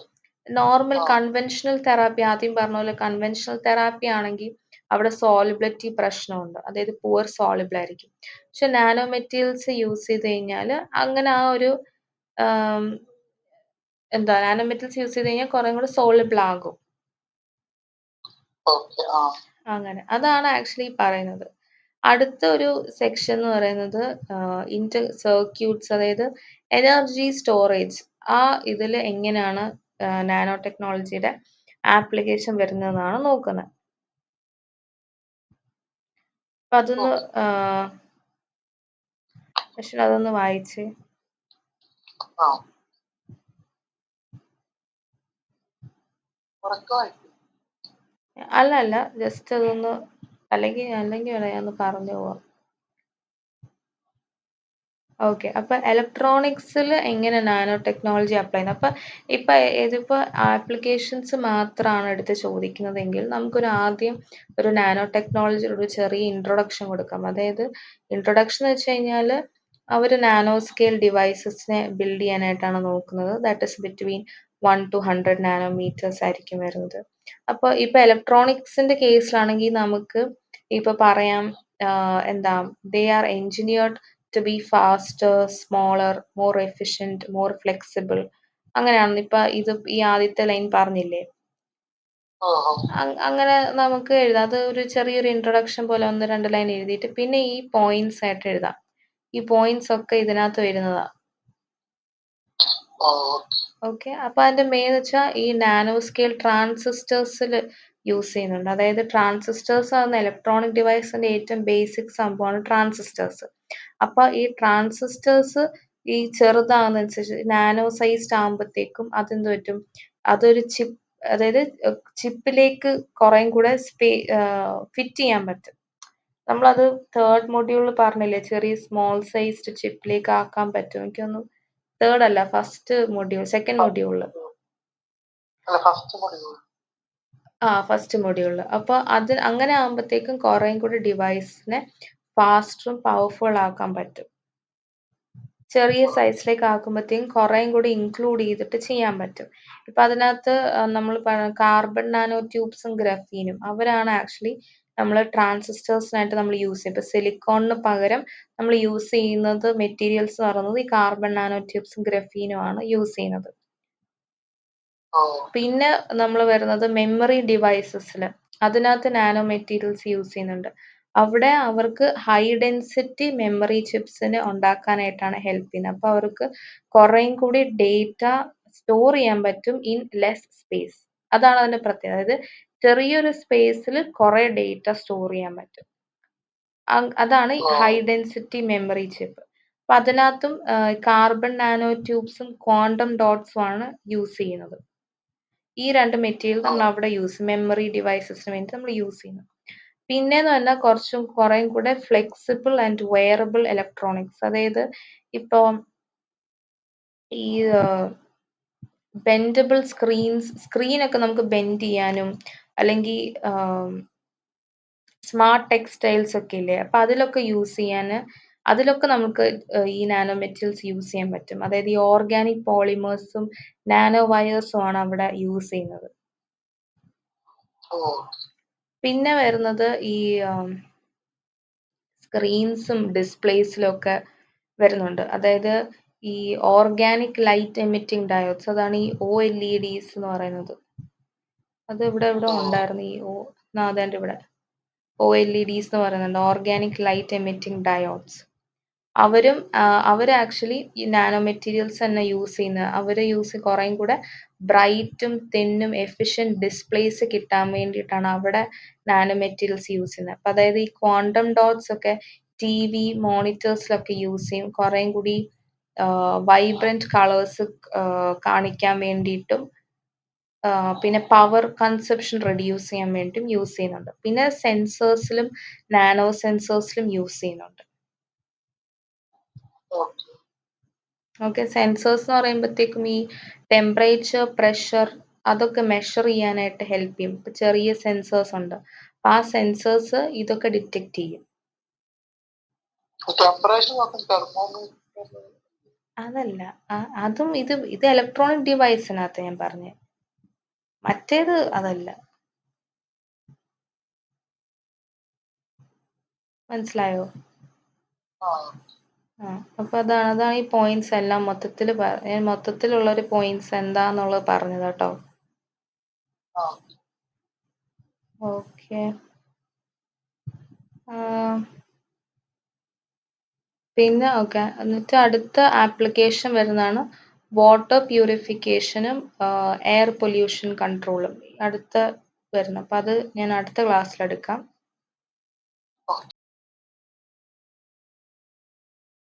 നോർമൽ ആ. കൺവെൻഷണൽ തെറാപ്പി ആദ്യം പറഞ്ഞ പോലെ കൺവെൻഷണൽ തെറാപ്പി ആണെങ്കിൽ അവിടെ സോളിബിലിറ്റി പ്രശ്നമുണ്ട്. അതായത് പുവർ സോളിബിൾ ആയിരിക്കും. പക്ഷെ നാനോ മെറ്റീരിയൽസ് യൂസ് ചെയ്ത് കഴിഞ്ഞാൽ അങ്ങനെ ആ ഒരു ആം, എന്താ നാനോ മെറ്റീരിയൽസ് യൂസ് ചെയ്ത് കഴിഞ്ഞാൽ കുറേ കൂടെ സോളിബിൾ ആകും. ഓക്കെ. ആ. അങ്ങനെ അതാണ് ആക്ച്വലി പറയുന്നത്. അടുത്ത ഒരു സെക്ഷൻ എന്ന് പറയുന്നത് ഇന്റർ സർക്യൂട്ട്സ്, അതായത് എനർജി സ്റ്റോറേജ്. ആ ഇതിൽ എങ്ങനെയാണ് നാനോ ടെക്നോളജിയുടെ ആപ്ലിക്കേഷൻ വരുന്നതെന്നാണ് നോക്കുന്നത്. അപ്പൊ അതൊന്ന് ഓക്കെ. പക്ഷെ അതൊന്ന് വായിച്ചേ. ആ. ഉറക്കമായിട്ട്. അല്ല ജസ്റ്റ് അതൊന്ന് അല്ലെങ്കിൽ വേണം ഞാൻ ഒന്ന് പറഞ്ഞു പോവാം. ഓക്കെ. അപ്പൊ ഇലക്ട്രോണിക്സിൽ എങ്ങനെ നാനോ ടെക്നോളജി അപ്ലൈ ചെയ്യുന്നത്? അപ്പൊ ഇതിപ്പോ ആപ്ലിക്കേഷൻസ് മാത്രമാണ് എടുത്ത് ചോദിക്കുന്നതെങ്കിൽ നമുക്കൊരു ആദ്യം ഒരു നാനോ ടെക്നോളജിയുടെ ഒരു ചെറിയ ഇൻട്രൊഡക്ഷൻ കൊടുക്കാം. അതായത് ഇൻട്രൊഡക്ഷൻ എന്ന് വെച്ച് കഴിഞ്ഞാൽ അവർ നാനോ സ്കെയിൽ ഡിവൈസസിനെ ബിൽഡ് ചെയ്യാനായിട്ടാണ് നോക്കുന്നത്. That is between 1 to 100 nanometres ആയിരിക്കും വരുന്നത്. അപ്പൊ ഇപ്പൊ ഇലക്ട്രോണിക്സിന്റെ കേസിലാണെങ്കിൽ നമുക്ക് ഇപ്പൊ പറയാം എന്താ, they are engineered to be faster, smaller, more efficient, more flexible. അങ്ങനെയാണ് ഇപ്പൊ ഈ ആദ്യത്തെ ലൈൻ പറഞ്ഞില്ലേ? ഓ. അങ്ങനെ നമുക്ക് എഴുതാം. അത് ഒരു ചെറിയൊരു ഇൻട്രൊഡക്ഷൻ പോലെ 1-2 ലൈൻ എഴുതിയിട്ട് പിന്നെ ഈ പോയിന്റ്സ് ആയിട്ട് എഴുതാം. ഈ പോയിന്റ്സ് ഒക്കെ ഇതിനകത്ത് വരുന്നതാ. ഓക്കെ. അപ്പൊ അതിന്റെ മെയിൻ വെച്ചാൽ ഈ നാനോ സ്കെയിൽ ട്രാൻസിസ്റ്റേഴ്സിൽ യൂസ് ചെയ്യുന്നുണ്ട്. അതായത് ട്രാൻസിസ്റ്റേഴ്സ് എന്ന ഇലക്ട്രോണിക് ഡിവൈസിന്റെ ഏറ്റവും ബേസിക് സംഭവമാണ് ട്രാൻസിസ്റ്റേഴ്സ്. അപ്പൊ ഈ ട്രാൻസിസ്റ്റേഴ്സ് ഈ ചെറുതാകുന്നതനുസരിച്ച് നാനോ സൈസ്ഡ് ആകുമ്പോഴത്തേക്കും അതെന്ത് പറ്റും? അതൊരു ചിപ്പ്, അതായത് ചിപ്പിലേക്ക് കുറേം കൂടെ ഫിറ്റ് ചെയ്യാൻ പറ്റും. നമ്മളത് തേർഡ് മൊഡ്യൂളിൽ പറഞ്ഞില്ലേ, ചെറിയ സ്മോൾ സൈസ്ഡ് ചിപ്പിലേക്ക് ആക്കാൻ പറ്റും. എനിക്കൊന്ന് തേർഡ് അല്ല, സെക്കൻഡ് മൊഡ്യൂളിൽ. ഫസ്റ്റ് മൊഡ്യൂളിൽ. അപ്പൊ അത് അങ്ങനെ ആകുമ്പോഴത്തേക്കും കുറേം കൂടി ഡിവൈസിനെ ഫാസ്റ്ററും പവർഫുൾ ആക്കാൻ പറ്റും. ചെറിയ സൈസിലേക്ക് ആക്കുമ്പോഴത്തേക്കും കുറേം കൂടി ഇൻക്ലൂഡ് ചെയ്തിട്ട് ചെയ്യാൻ പറ്റും. ഇപ്പൊ അതിനകത്ത് നമ്മൾ കാർബൺ നാനോ ട്യൂബ്സും ഗ്രഫീനും അവരാണ് ആക്ച്വലി നമ്മൾ ട്രാൻസിസ്റ്റേഴ്സിനായിട്ട് നമ്മൾ യൂസ് ചെയ്യും. ഇപ്പൊ സിലിക്കോണിന് പകരം നമ്മൾ യൂസ് ചെയ്യുന്നത് മെറ്റീരിയൽസ് എന്ന് പറയുന്നത് ഈ കാർബൺ നാനോ ട്യൂബ്സും ഗ്രഫീനും ആണ് യൂസ് ചെയ്യുന്നത്. പിന്നെ നമ്മൾ വരുന്നത് മെമ്മറി ഡിവൈസസിൽ, അതിനകത്ത് നാനോ മെറ്റീരിയൽസ് യൂസ് ചെയ്യുന്നുണ്ട്. അവിടെ അവർക്ക് ഹൈ ഡെൻസിറ്റി മെമ്മറി ചിപ്സിന് ഉണ്ടാക്കാനായിട്ടാണ് ഹെൽപ്പ് ചെയ്യുന്നത്. അപ്പൊ അവർക്ക് കുറേം കൂടി ഡേറ്റ സ്റ്റോർ ചെയ്യാൻ പറ്റും ഇൻ ലെസ് സ്പേസ്. അതാണ് അതിന്റെ പ്രത്യേകത. അതായത് ചെറിയൊരു സ്പേസിൽ കുറെ ഡേറ്റ സ്റ്റോർ ചെയ്യാൻ പറ്റും. അതാണ് ഹൈ ഡെൻസിറ്റി മെമ്മറി ചിപ്പ്. അപ്പൊ അതിനകത്തും കാർബൺ നാനോ ട്യൂബ്സും ക്വാണ്ടം ഡോട്ട്സും ആണ് യൂസ് ചെയ്യുന്നത്. ഈ രണ്ട് മെറ്റീരിയൽ നമ്മൾ അവിടെ മെമ്മറി ഡിവൈസസിന് വേണ്ടി നമ്മൾ യൂസ് ചെയ്യുന്നു. പിന്നെന്ന് പറഞ്ഞാൽ കുറേം കൂടെ ഫ്ലെക്സിബിൾ ആൻഡ് വെയറബിൾ ഇലക്ട്രോണിക്സ്. അതായത് ഇപ്പൊ ഈ ബെൻഡബിൾ സ്ക്രീനൊക്കെ നമുക്ക് ബെൻഡ് ചെയ്യാനും, അല്ലെങ്കിൽ സ്മാർട്ട് ടെക്സ്റ്റൈൽസ് ഒക്കെ ഇല്ലേ, അപ്പൊ അതിലൊക്കെ യൂസ് ചെയ്യാൻ അതിലൊക്കെ നമുക്ക് ഈ നാനോ മെറ്റീരിയൽസ് യൂസ് ചെയ്യാൻ പറ്റും. അതായത് ഈ ഓർഗാനിക് പോളിമേഴ്സും നാനോ വയേഴ്സും ആണ് അവിടെ യൂസ് ചെയ്യുന്നത്. ഓ പിന്നെ വരുന്നത് ഈ സ്ക്രീൻസും ഡിസ്പ്ലേസിലും ഒക്കെ വരുന്നുണ്ട്. അതായത് ഈ ഓർഗാനിക് ലൈറ്റ് എമിറ്റിംഗ് ഡയോഡ്സ്, അതാണ് ഈ OLEDs എന്ന് പറയുന്നത്. അത് ഇവിടെ ഓ ഉണ്ടായിരുന്നു ഈ അതാണ്ട് ഇവിടെ OLEDs എന്ന് പറയുന്നുണ്ട്, ഓർഗാനിക് ലൈറ്റ് എമിറ്റിംഗ് ഡയോഡ്സ്. അവര് ആക്ച്വലി ഈ നാനോ മെറ്റീരിയൽസ് തന്നെ യൂസ് ചെയ്യുന്നത്. അവര് കുറേയും കൂടെ ബ്രൈറ്റും തിന്നും എഫിഷ്യന്റ് ഡിസ്പ്ലേസ് കിട്ടാൻ വേണ്ടിയിട്ടാണ് അവിടെ നാനോ മെറ്റീരിയൽസ് യൂസ് ചെയ്യുന്നത്. അപ്പൊ അതായത് ഈ ക്വാണ്ടം ഡോട്ട്സ് ഒക്കെ TV മോണിറ്റേഴ്സിലൊക്കെ യൂസ് ചെയ്യും, കുറേയും കൂടി വൈബ്രന്റ് കളേഴ്സ് കാണിക്കാൻ വേണ്ടിയിട്ടും പിന്നെ പവർ കൺസപ്ഷൻ റെഡ്യൂസ് ചെയ്യാൻ വേണ്ടിയും യൂസ് ചെയ്യുന്നുണ്ട്. പിന്നെ സെൻസേഴ്സിലും നാനോ സെൻസേഴ്സിലും യൂസ് ചെയ്യുന്നുണ്ട്. ഓക്കെ ഓക്കെ, സെൻസേഴ്സ് എന്ന് പറയുമ്പോഴത്തേക്കും ഈ ടെമ്പറേച്ചർ, പ്രഷർ അതൊക്കെ മെഷർ ചെയ്യാനായിട്ട് ഹെൽപ്പ് ചെയ്യും. ഇപ്പൊ ചെറിയ സെൻസേഴ്സ് ഉണ്ട്, അപ്പൊ ആ സെൻസേഴ്സ് ഇതൊക്കെ ഡിറ്റക്ട് ചെയ്യും. ടെമ്പറേച്ചർ നോക്കാൻ തെർമോമീറ്റർ അതല്ല, അതും ഇത് ഇലക്ട്രോണിക് ഡിവൈസിനകത്ത് ഞാൻ പറഞ്ഞേ, മറ്റേത് അതല്ല. മനസ്സിലായോ? ആ അപ്പൊ അതാണ് ഈ പോയിന്റ്സ് എല്ലാം ഞാൻ മൊത്തത്തിലുള്ള ഒരു പോയിന്റ്സ് എന്താന്നുള്ളത് പറഞ്ഞത് കേട്ടോ. ആ ഓക്കെ. പിന്നെ ഓക്കെ, എന്നിട്ട് അടുത്ത ആപ്ലിക്കേഷൻ വരുന്നതാണ് വാട്ടർ പ്യൂരിഫിക്കേഷനും എയർ പൊല്യൂഷൻ കൺട്രോളും അടുത്ത വരുന്നത്. അപ്പൊ അത് ഞാൻ അടുത്ത ക്ലാസ്സിലെടുക്കാം. ഓക്കെ